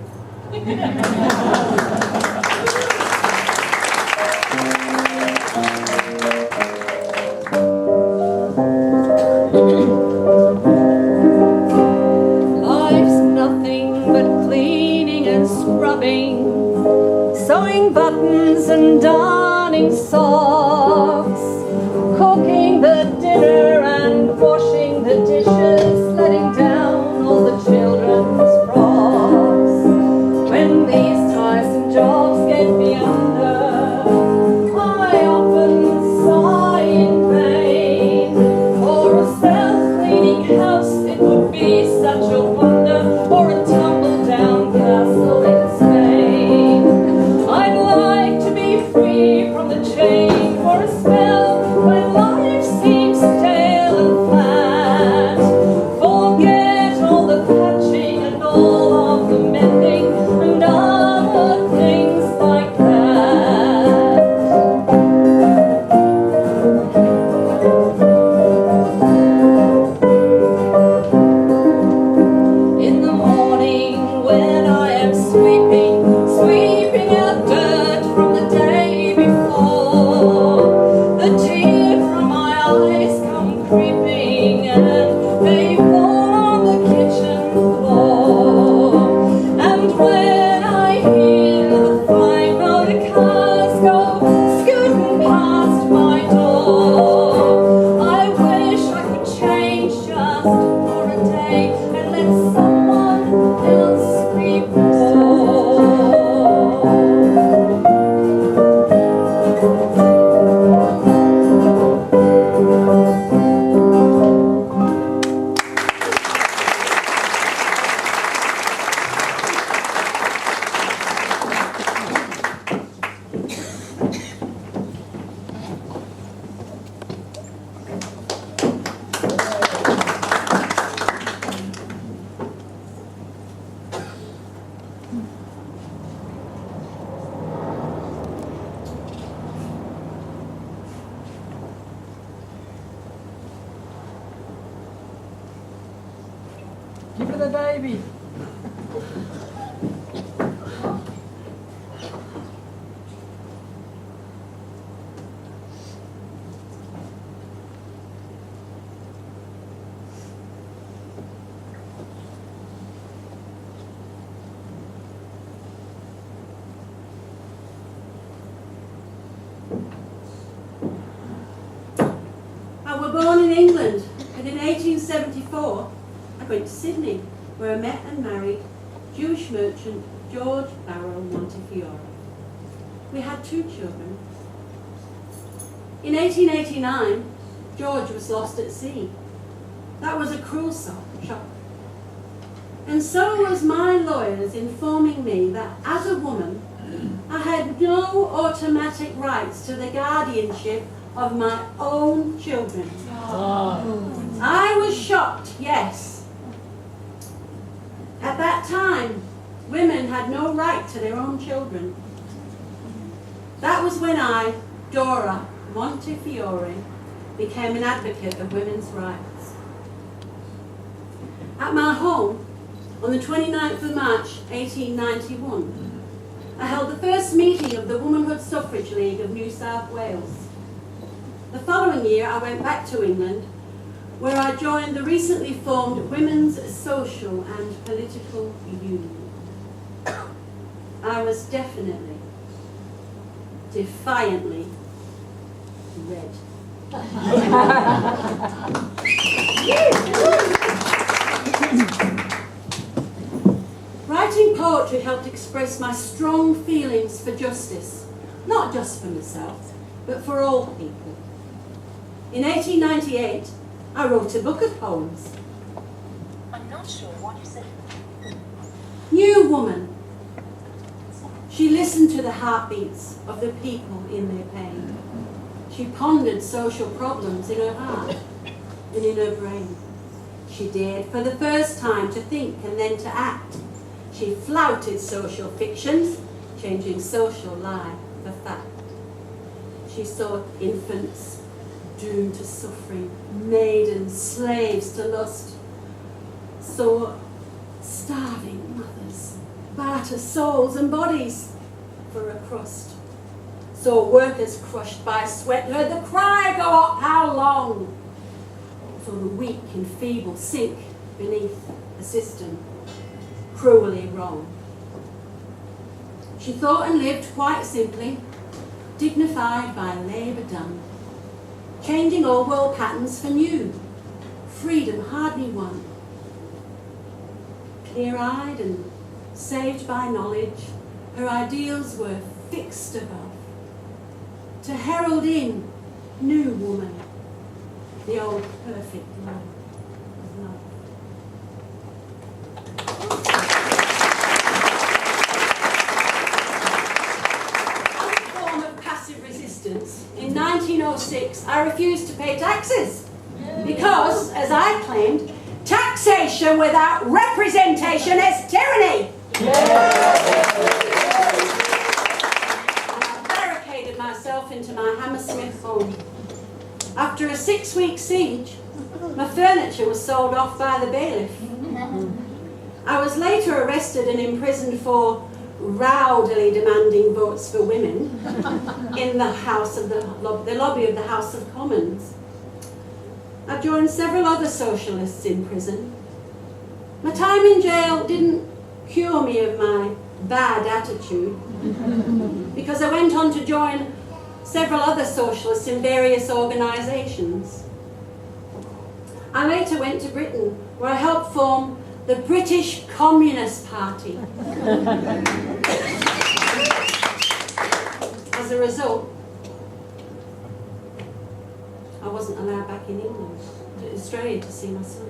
Life's nothing but cleaning and scrubbing, sewing buttons and darning socks, cooking the dinner and washing the dishes, letting down all the children's frocks. When these tiresome jobs get me under, I often sigh in vain. For a self-cleaning house it would be such a wonder, or a tumble-down castle in Spain. I'd like to be free from the chain for a spell when life seems stale and flat. Forget all the patching and all of the mending and other things like that. In the morning when I am sweeping out dirt from the day before, the tears from my eyes come creeping and they fall on the kitchen floor. And when I hear the fine motor cars go scooting past my door, I wish I could change just for a day and let someone else sweep the floor. Give her the baby. I was born in England, and in 1874 I went to Sydney, where I met and married Jewish merchant George Barrow Montefiore. We had 2 children. In 1889, George was lost at sea. That was a cruel shock. And so was my lawyers informing me that as a woman, I had no automatic rights to the guardianship of my own children. I was shocked, yes. At that time, women had no right to their own children. That was when I, Dora Montefiore, became an advocate of women's rights. At my home, on the 29th of March 1891, I held the first meeting of the Womanhood Suffrage League of New South Wales. The following year, I went back to England, where I joined the recently formed Women's Social and Political Union. I was definitely, defiantly red. Writing poetry helped express my strong feelings for justice, not just for myself, but for all people. In 1898, I wrote a book of poems. I'm not sure what you said. New woman. She listened to the heartbeats of the people in their pain. She pondered social problems in her heart and in her brain. She dared for the first time to think and then to act. She flouted social fictions, changing social lie for fact. She saw infants doomed to suffering, maidens, slaves to lust, saw starving mothers barter souls and bodies for a crust, saw workers crushed by sweat, heard the cry go up, how long? Saw the weak and feeble sink beneath a system cruelly wrong. She thought and lived quite simply, dignified by labour done, changing old world patterns for new, freedom hardly won. Clear-eyed and saved by knowledge, her ideals were fixed above, to herald in new woman, the old perfect law of love. In 1906, I refused to pay taxes because, as I claimed, taxation without representation is tyranny. I barricaded myself into my Hammersmith home. After a 6-week siege, my furniture was sold off by the bailiff. I was later arrested and imprisoned for rowdily demanding votes for women in the House of the lobby of the House of Commons. I joined several other socialists in prison. My time in jail didn't cure me of my bad attitude because I went on to join several other socialists in various organisations. I later went to Britain, where I helped form the British Communist Party. As a result, I wasn't allowed back in England, to Australia, to see my son.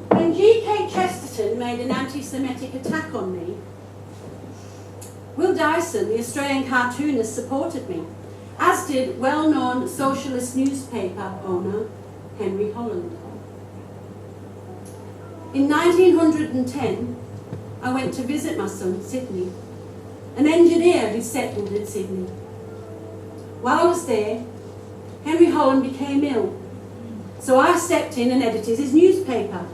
When G.K. Chesterton made an anti-Semitic attack on me, Will Dyson, the Australian cartoonist, supported me, as did well-known socialist newspaper owner Henry Holland. In 1910, I went to visit my son, Sydney, an engineer who settled in Sydney. While I was there, Henry Holland became ill, So I stepped in and edited his newspaper.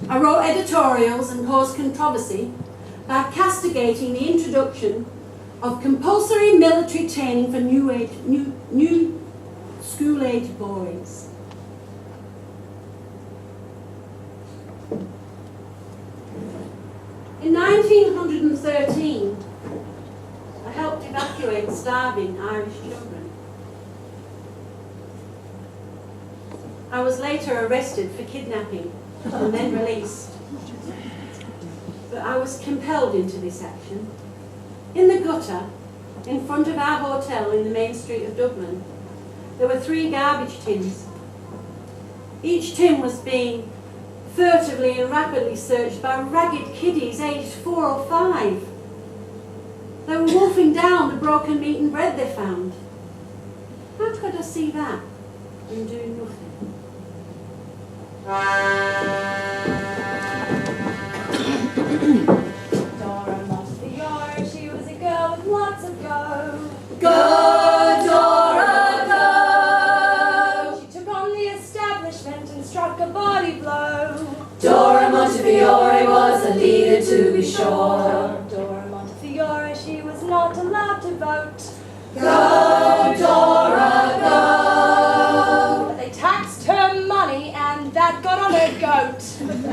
I wrote editorials and caused controversy by castigating the introduction of compulsory military training for new school-age boys. In 1913, I helped evacuate starving Irish children. I was later arrested for kidnapping and then released. But I was compelled into this action. In the gutter, in front of our hotel in the main street of Dublin, there were 3 garbage tins. Each tin was being furtively and rapidly searched by ragged kiddies aged 4 or 5. They were wolfing down the broken meat and bread they found. How could I see that and do nothing? Dora Montefiore, she was a girl with lots of go. Go, Dora, go! She took on the establishment and struck a body blow. Dora Montefiore was a leader to be sure. Dora Montefiore, she was not allowed to vote. Go, Dora, go! But they taxed her money and that got on her goat.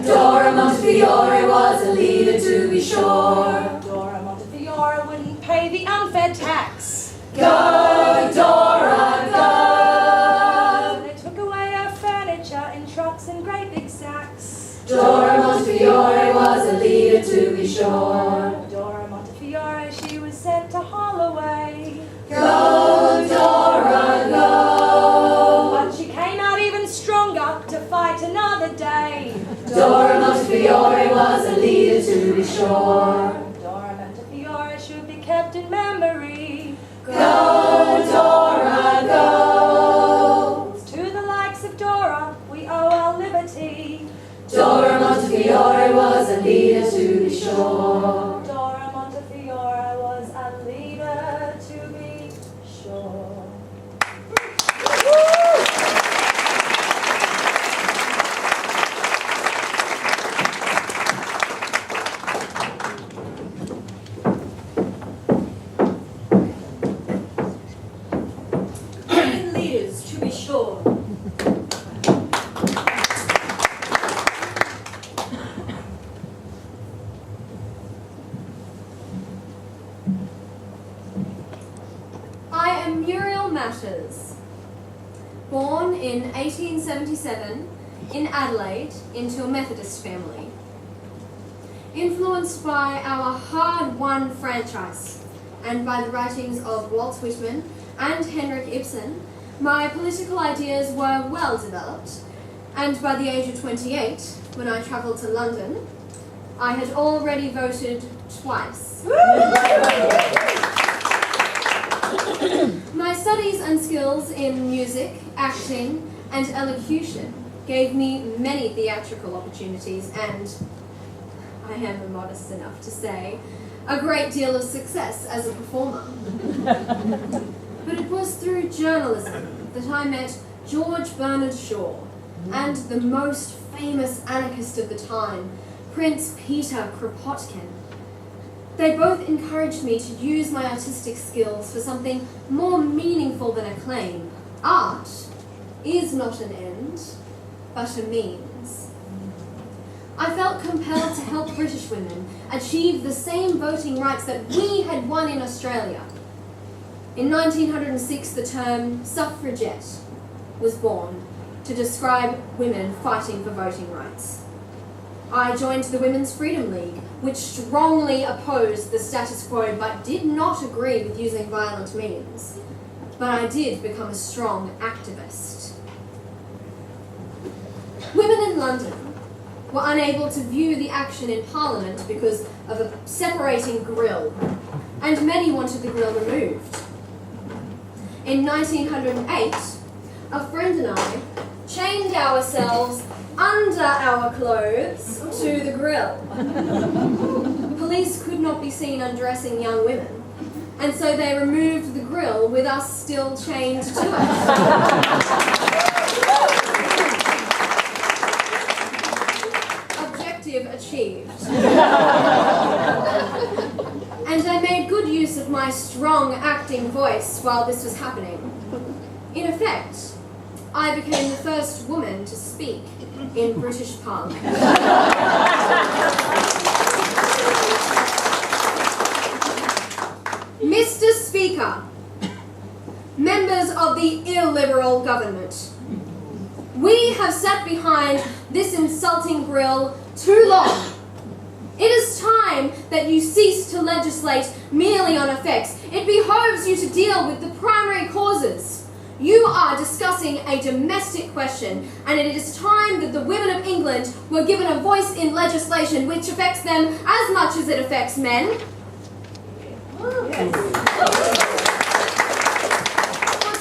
Dora Montefiore was a leader to be sure. Dora Montefiore wouldn't pay the unfair tax. Go, Dora, go! They took away her furniture in trucks and great big sacks. Dora Montefiore was a leader to be sure. Dora Montefiore, she was sent to Holloway. Go, Dora, go! But she came out even stronger to fight another day. Dora Montefiore was a leader to be sure. Dora Montefiore should be kept in memory. Go, Dora, go! To the likes of Dora, we owe our liberty. Dora Montefiore was a leader to be sure. Dora Montefiore was a leader to be sure. Women leaders, to be sure. I am Muriel Matters, born in 1877 in Adelaide into a Methodist family. Influenced by our hard-won franchise and by the writings of Walt Whitman and Henrik Ibsen, my political ideas were well developed, and by the age of 28, when I travelled to London, I had already voted twice. My studies and skills in music, acting, and elocution gave me many theatrical opportunities and, I am modest enough to say, a great deal of success as a performer. But it was through journalism that I met George Bernard Shaw and the most famous anarchist of the time, Prince Peter Kropotkin. They both encouraged me to use my artistic skills for something more meaningful than acclaim. Art is not an end, but a means. I felt compelled to help British women achieve the same voting rights that we had won in Australia. In 1906, the term suffragette was born to describe women fighting for voting rights. I joined the Women's Freedom League, which strongly opposed the status quo but did not agree with using violent means. But I did become a strong activist. Women in London were unable to view the action in Parliament because of a separating grille, and many wanted the grille removed. In 1908, a friend and I chained ourselves under our clothes to the grille. Police could not be seen undressing young women, and so they removed the grille with us still chained to it. my strong acting voice while this was happening. In effect, I became the first woman to speak in British Parliament. Mr. Speaker, members of the illiberal government, we have sat behind this insulting grill too long. It is time that you cease to legislate merely on effects. It behoves you to deal with the primary causes. You are discussing a domestic question, and it is time that the women of England were given a voice in legislation which affects them as much as it affects men. For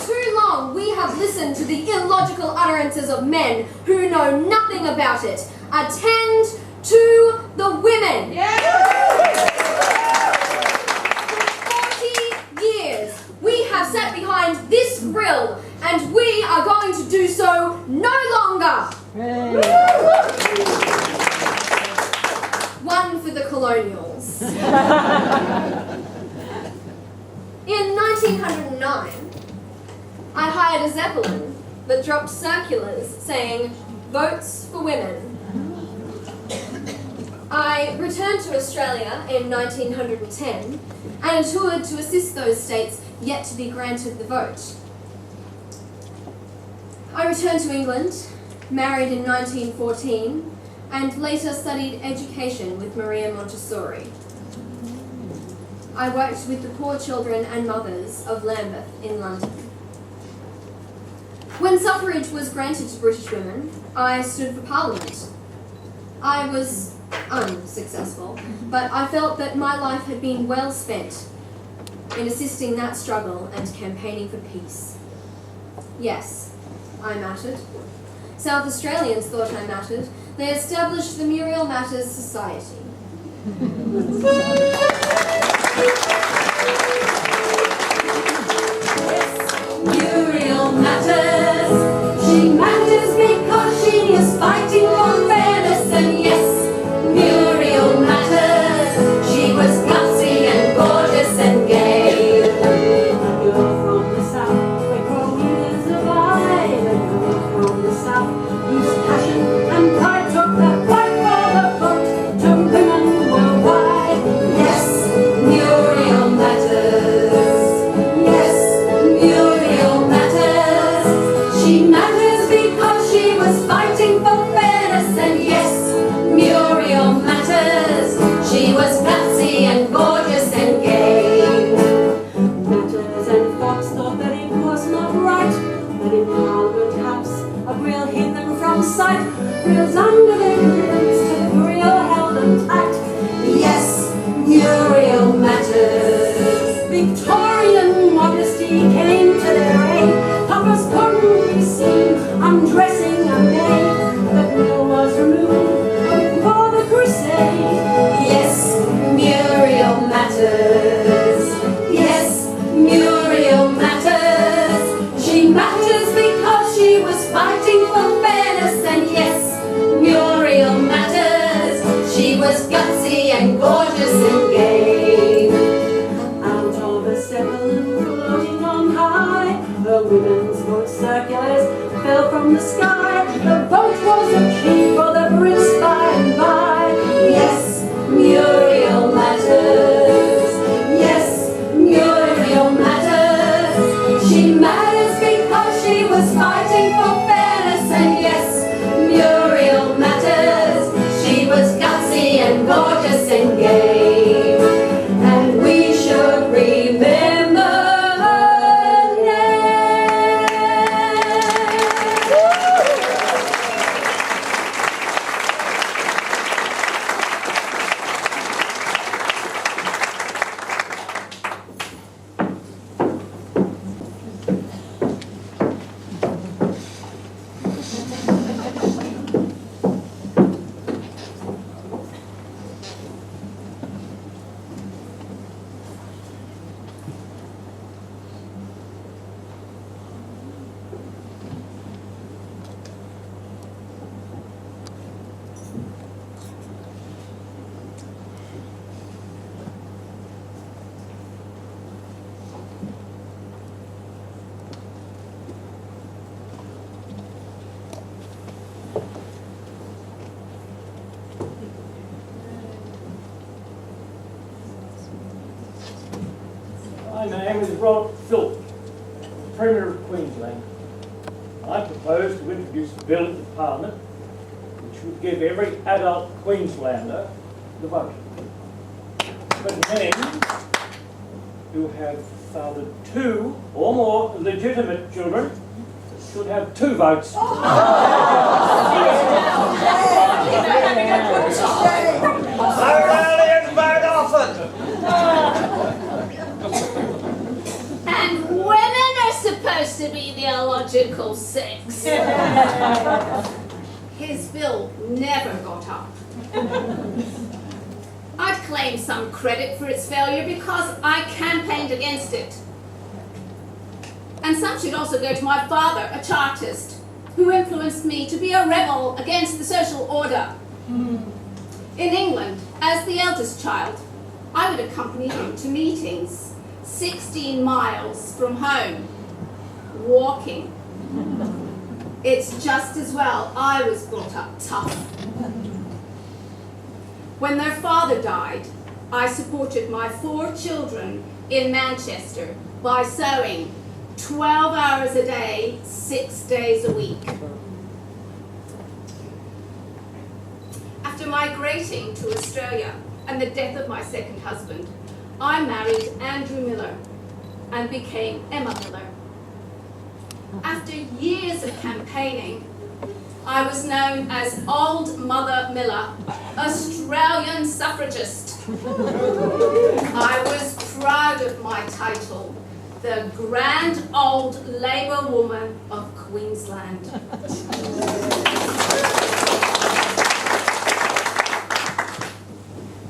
too long, we have listened to the illogical utterances of men who know nothing about it. Attend to the women. For 40 years, we have sat behind this grill, and we are going to do so no longer. One for the colonials. In 1909, I hired a Zeppelin that dropped circulars saying, "Votes for women." I returned to Australia in 1910 and toured to assist those states yet to be granted the vote. I returned to England, married in 1914, and later studied education with Maria Montessori. I worked with the poor children and mothers of Lambeth in London. When suffrage was granted to British women, I stood for Parliament. I was unsuccessful, but I felt that my life had been well spent in assisting that struggle and campaigning for peace. Yes, I mattered. South Australians thought I mattered. They established the Muriel Matters Society. Muriel matters. She matters because she is fighting for fairness, and yes, Muriel matters. She was gutsy and gorgeous and gay. You're from the south, where Cornelius survived. And you're from the south, whose passion and pride took the fight for the vote to women worldwide. Yes, My name is Phyl, Premier of Queensland. I propose to introduce a bill into Parliament which would give every adult Queenslander the vote. But men who have fathered 2 or more legitimate children should have 2 votes. And women are supposed to be the illogical 6. His bill never got up. I'd claim some credit for its failure because I campaigned against it. And some should also go to my father, a Chartist, who influenced me to be a rebel against the social order. In England, as the eldest child, I would accompany him to meetings 16 miles from home, walking. It's just as well I was brought up tough. When their father died, I supported my 4 children in Manchester by sewing 12 hours a day, 6 days a week. After migrating to Australia and the death of my second husband, I married Andrew Miller and became Emma Miller. After years of campaigning, I was known as Old Mother Miller, Australian suffragist. I was proud of my title, the Grand Old Labour Woman of Queensland.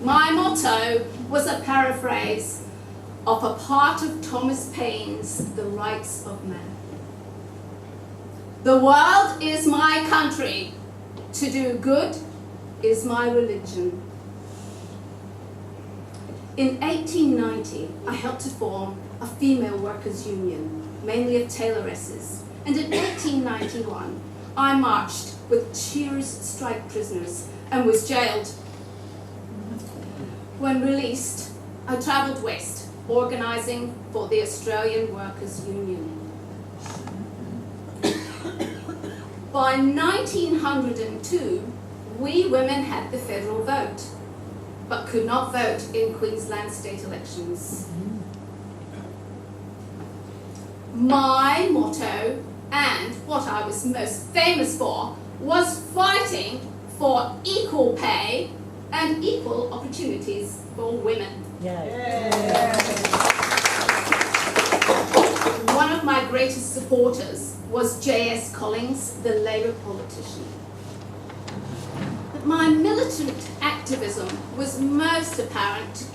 My motto was a paraphrase of a part of Thomas Paine's The Rights of Man. The world is my country. To do good is my religion. In 1890, I helped to form a female workers' union, mainly of tailoresses. And in 1891, I marched with Cheers strike prisoners and was jailed. When released, I travelled west, organising for the Australian Workers' Union. By 1902, we women had the federal vote, but could not vote in Queensland state elections. My motto, and what I was most famous for, was fighting for equal pay and equal opportunities for women. One of my greatest supporters was J.S. Collings, the Labour politician. But my militant activism was most apparent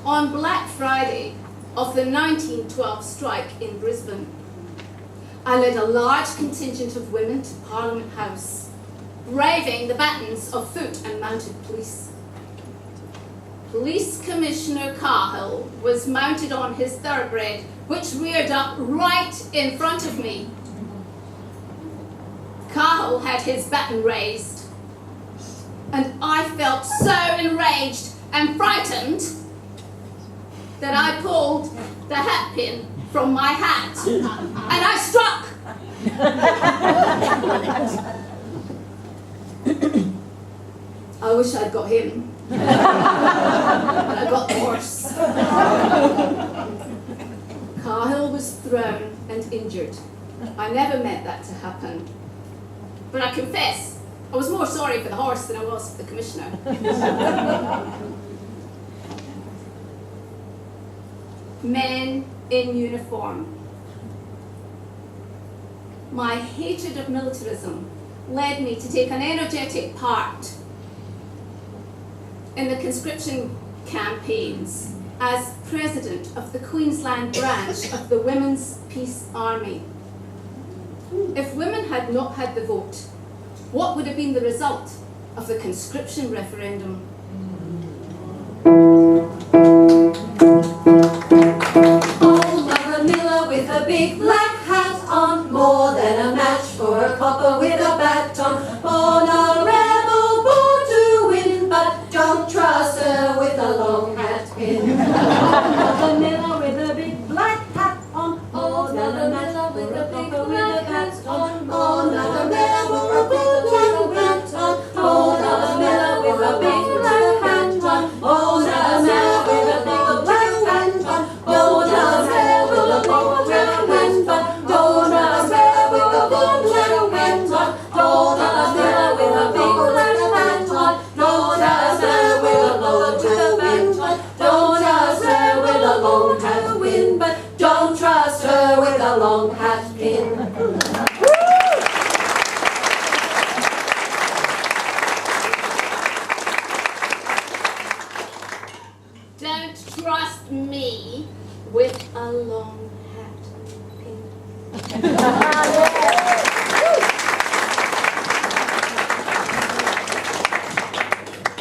on Black Friday of the 1912 strike in Brisbane. I led a large contingent of women to Parliament House, braving the batons of foot and mounted police. Police Commissioner Cahill was mounted on his thoroughbred, which reared up right in front of me. Cahill had his baton raised, and I felt so enraged and frightened that I pulled the hat pin from my hat and I struck. I wish I'd got him, but I got the horse. Cahill was thrown and injured. I never meant that to happen. But I confess, I was more sorry for the horse than I was for the commissioner. Men in uniform. My hatred of militarism led me to take an energetic part in the conscription campaigns as president of the Queensland branch of the Women's Peace Army. If women had not had the vote, what would have been the result of the conscription referendum? Old Mother Miller with a big black hat on, more than a match for a copper with a baton. Born a rebel, born to win, but don't trust her with a long hat pin. Old Mother Miller with a big black Don't trust me with a long hat pin.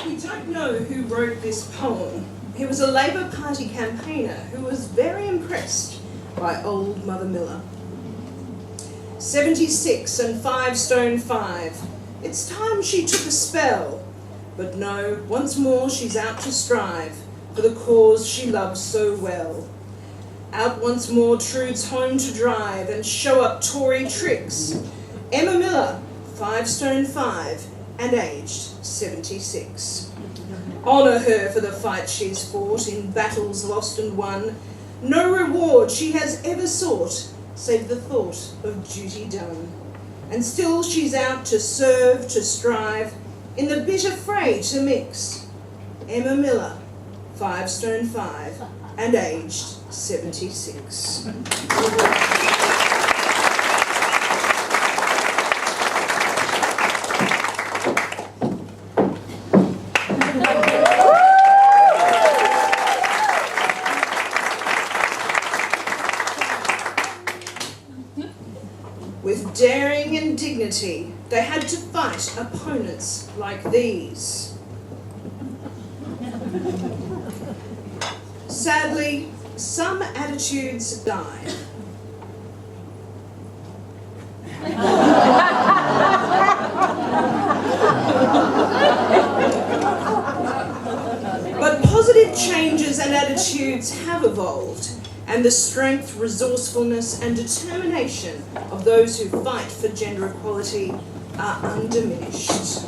We don't know who wrote this poem. He was a Labour Party campaigner who was very impressed by old Mother Miller. 76 and 5 stone 5. It's time she took a spell. But no, once more she's out to strive for the cause she loves so well. Out once more Trude's home to drive and show up Tory tricks. Emma Miller, 5 stone 5 and aged 76. Honour her for the fight she's fought in battles lost and won. No reward she has ever sought save the thought of duty done. And still she's out to serve, to strive, in the bitter fray to mix. Emma Miller, 5 stone 5 and aged 76. With daring and dignity, they had to fight opponents like these. Sadly, some attitudes die. But positive changes and attitudes have evolved, and the strength, resourcefulness and determination of those who fight for gender equality are undiminished.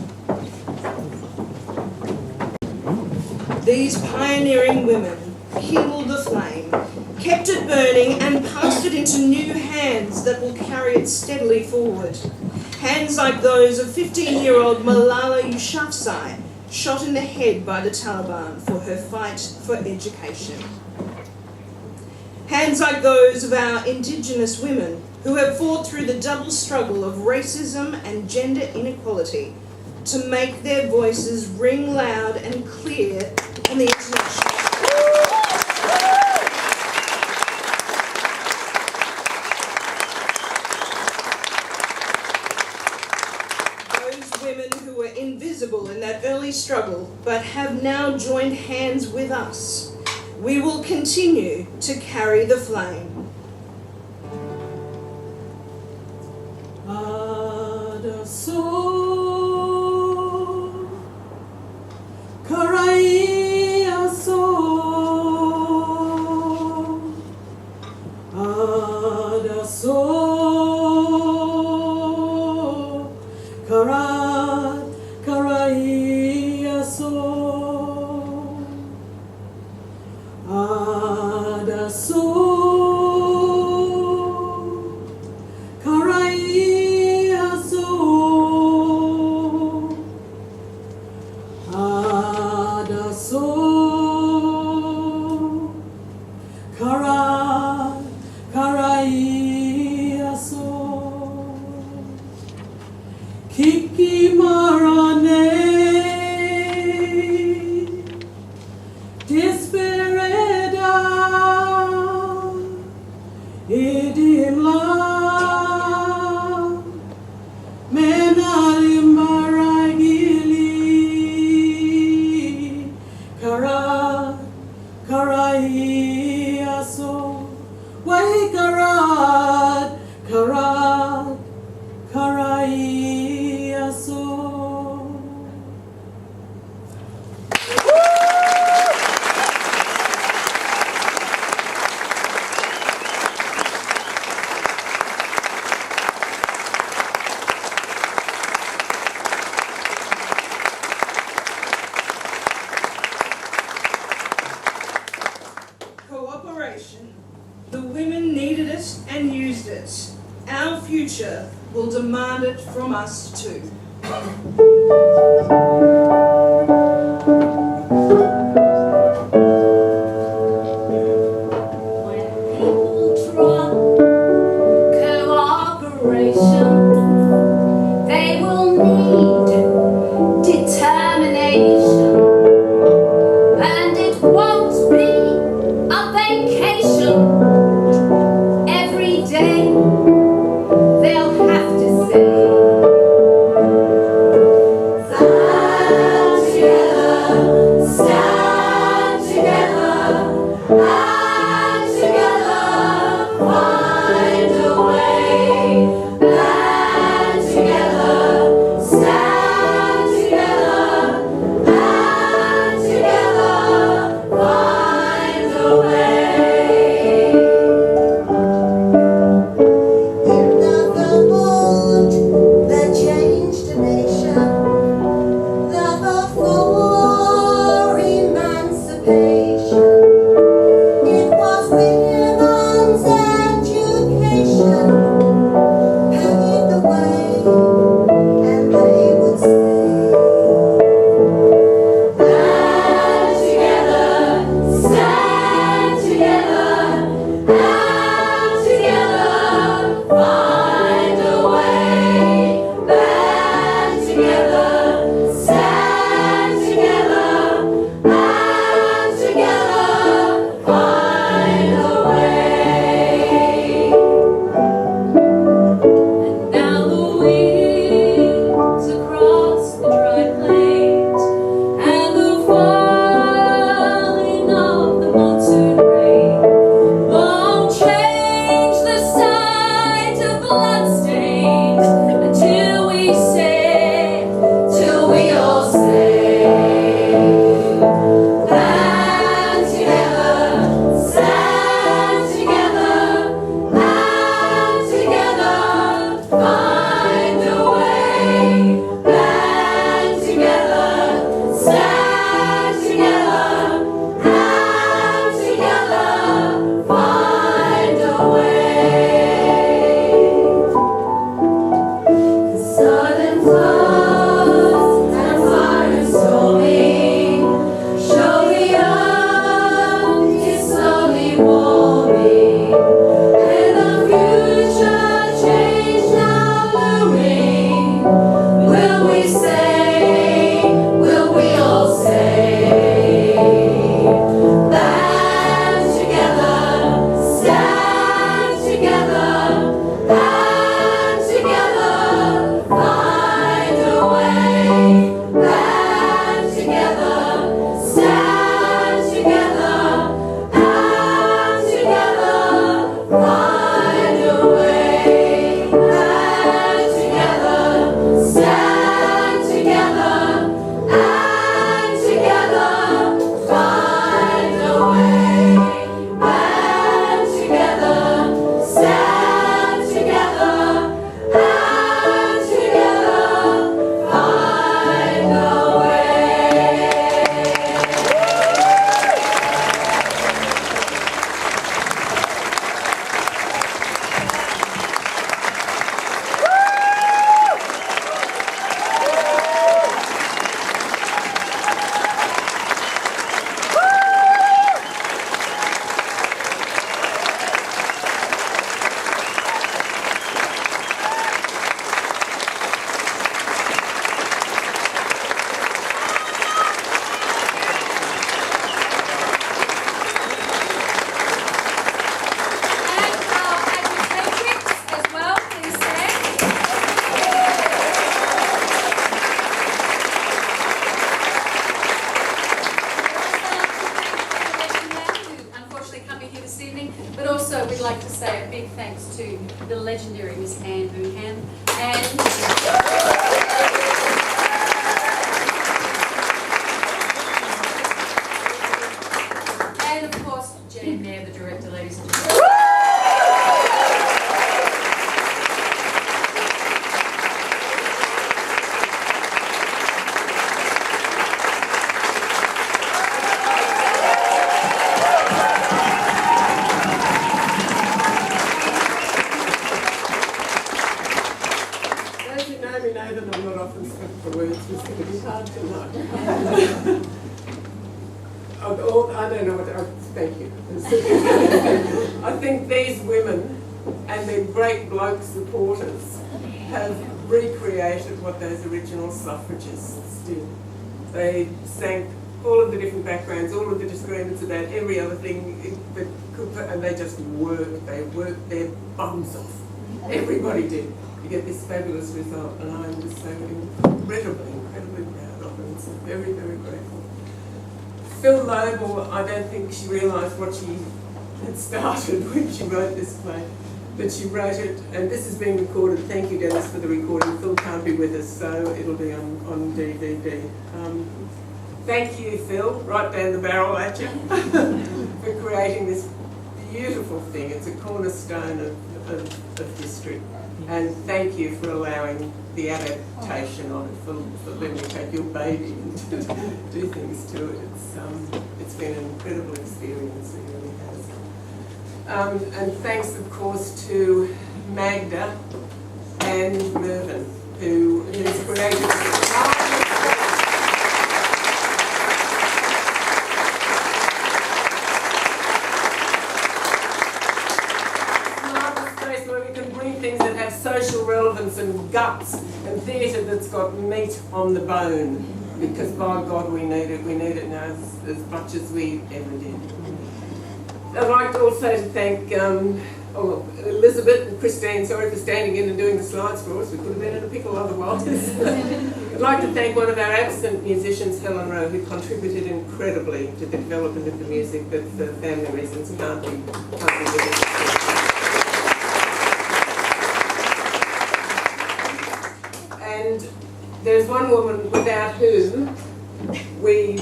These pioneering women kindled the flame, kept it burning and passed it into new hands that will carry it steadily forward. Hands like those of 15-year-old Malala Yousafzai, shot in the head by the Taliban for her fight for education. Hands like those of our Indigenous women who have fought through the double struggle of racism and gender inequality to make their voices ring loud and clear on the international. Those women who were invisible in that early struggle but have now joined hands with us. We will continue to carry the flame. The women needed it and used it. Our future will demand it from us too. When people try cooperation, they will need determination, and it won't like to say a big thanks to the legendary Miss Anne Boohan and of course Jane Mayer, the director, ladies and gentlemen. I don't know what to, thank you. I think these women and their great bloke supporters have recreated what those original suffragists did. They sank all of the different backgrounds, all of the disagreements about every other thing that could, and they just worked. They worked their bums off. Everybody did to get this fabulous result, and I'm just so incredibly proud of them. So very, very grateful. Phyl Lobl, I don't think she realised what she had started when she wrote this play, but she wrote it, and this is being recorded. Thank you, Dennis, for the recording. Phyl can't be with us, so it'll be on DVD. Thank you, Phyl, right down the barrel at you, for creating this beautiful thing. It's a cornerstone of history. And thank you for allowing the adaptation of it, for letting me take your baby and do things to it. It's been an incredible experience, it really has. And thanks, of course, to Magda and Mervyn, who's created things that have social relevance and guts, and theatre that's got meat on the bone, because by God we need it now as much as we ever did. I'd like to also to thank Elizabeth and Christine, sorry for standing in and doing the slides for us, we could have been in a pickle otherwise. I'd like to thank one of our absent musicians, Helen Rowe, who contributed incredibly to the development of the music, but for family reasons can't be with us. And there's one woman without whom we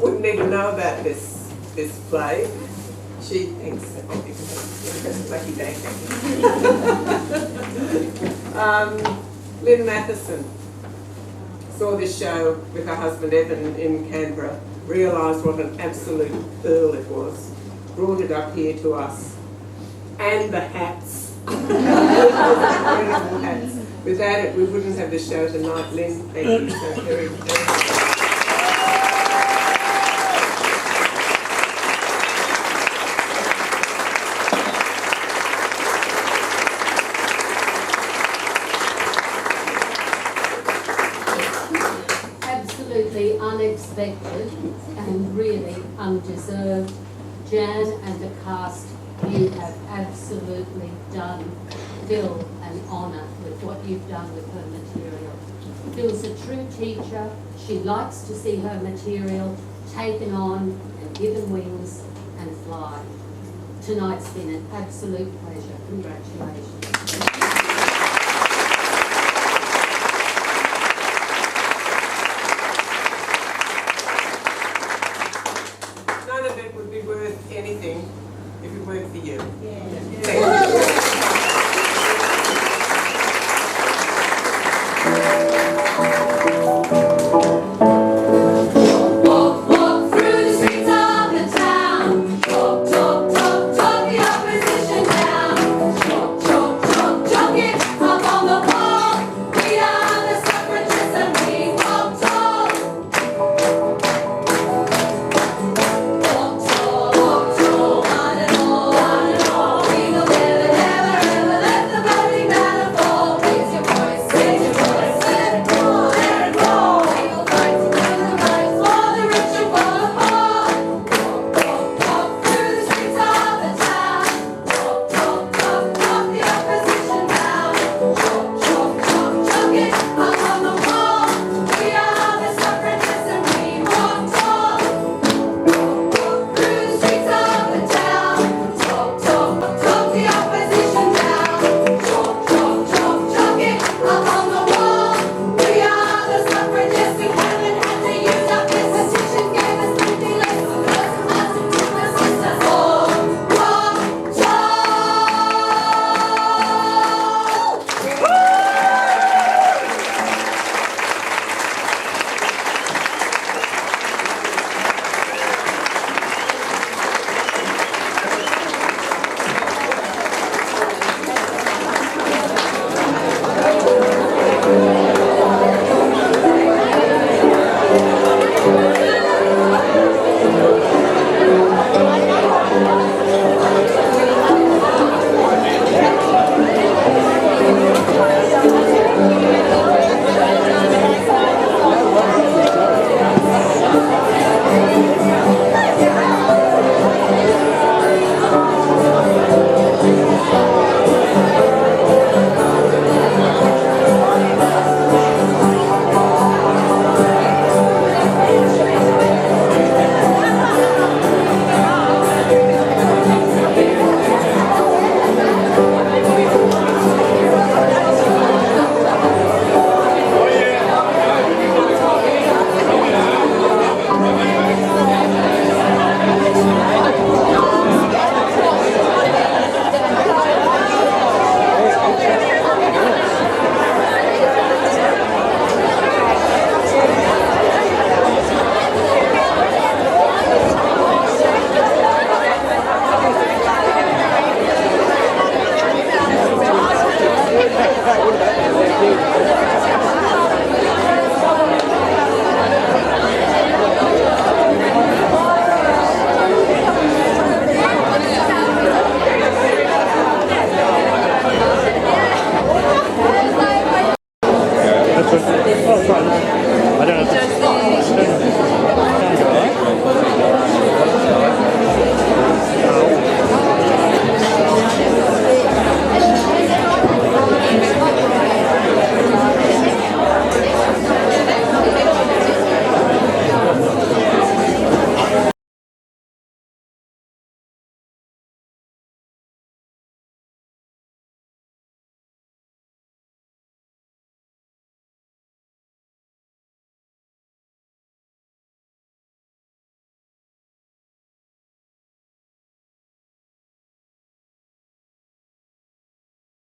wouldn't even know about this play. She thinks lucky day. Lynn Matheson saw this show with her husband Evan in Canberra, realised what an absolute pearl it was, brought it up here to us, and the hats. Incredible hats. Without it, we wouldn't have the show tonight. Lynn, thank you so very much. Absolutely unexpected and really undeserved. Jan and the cast, you have absolutely done Phyl an honour with what you've done with her material. Phyl's a true teacher. She likes to see her material taken on and given wings and fly. Tonight's been an absolute pleasure. Congratulations. None of it would be worth anything if it weren't for you. Yeah. Thank you.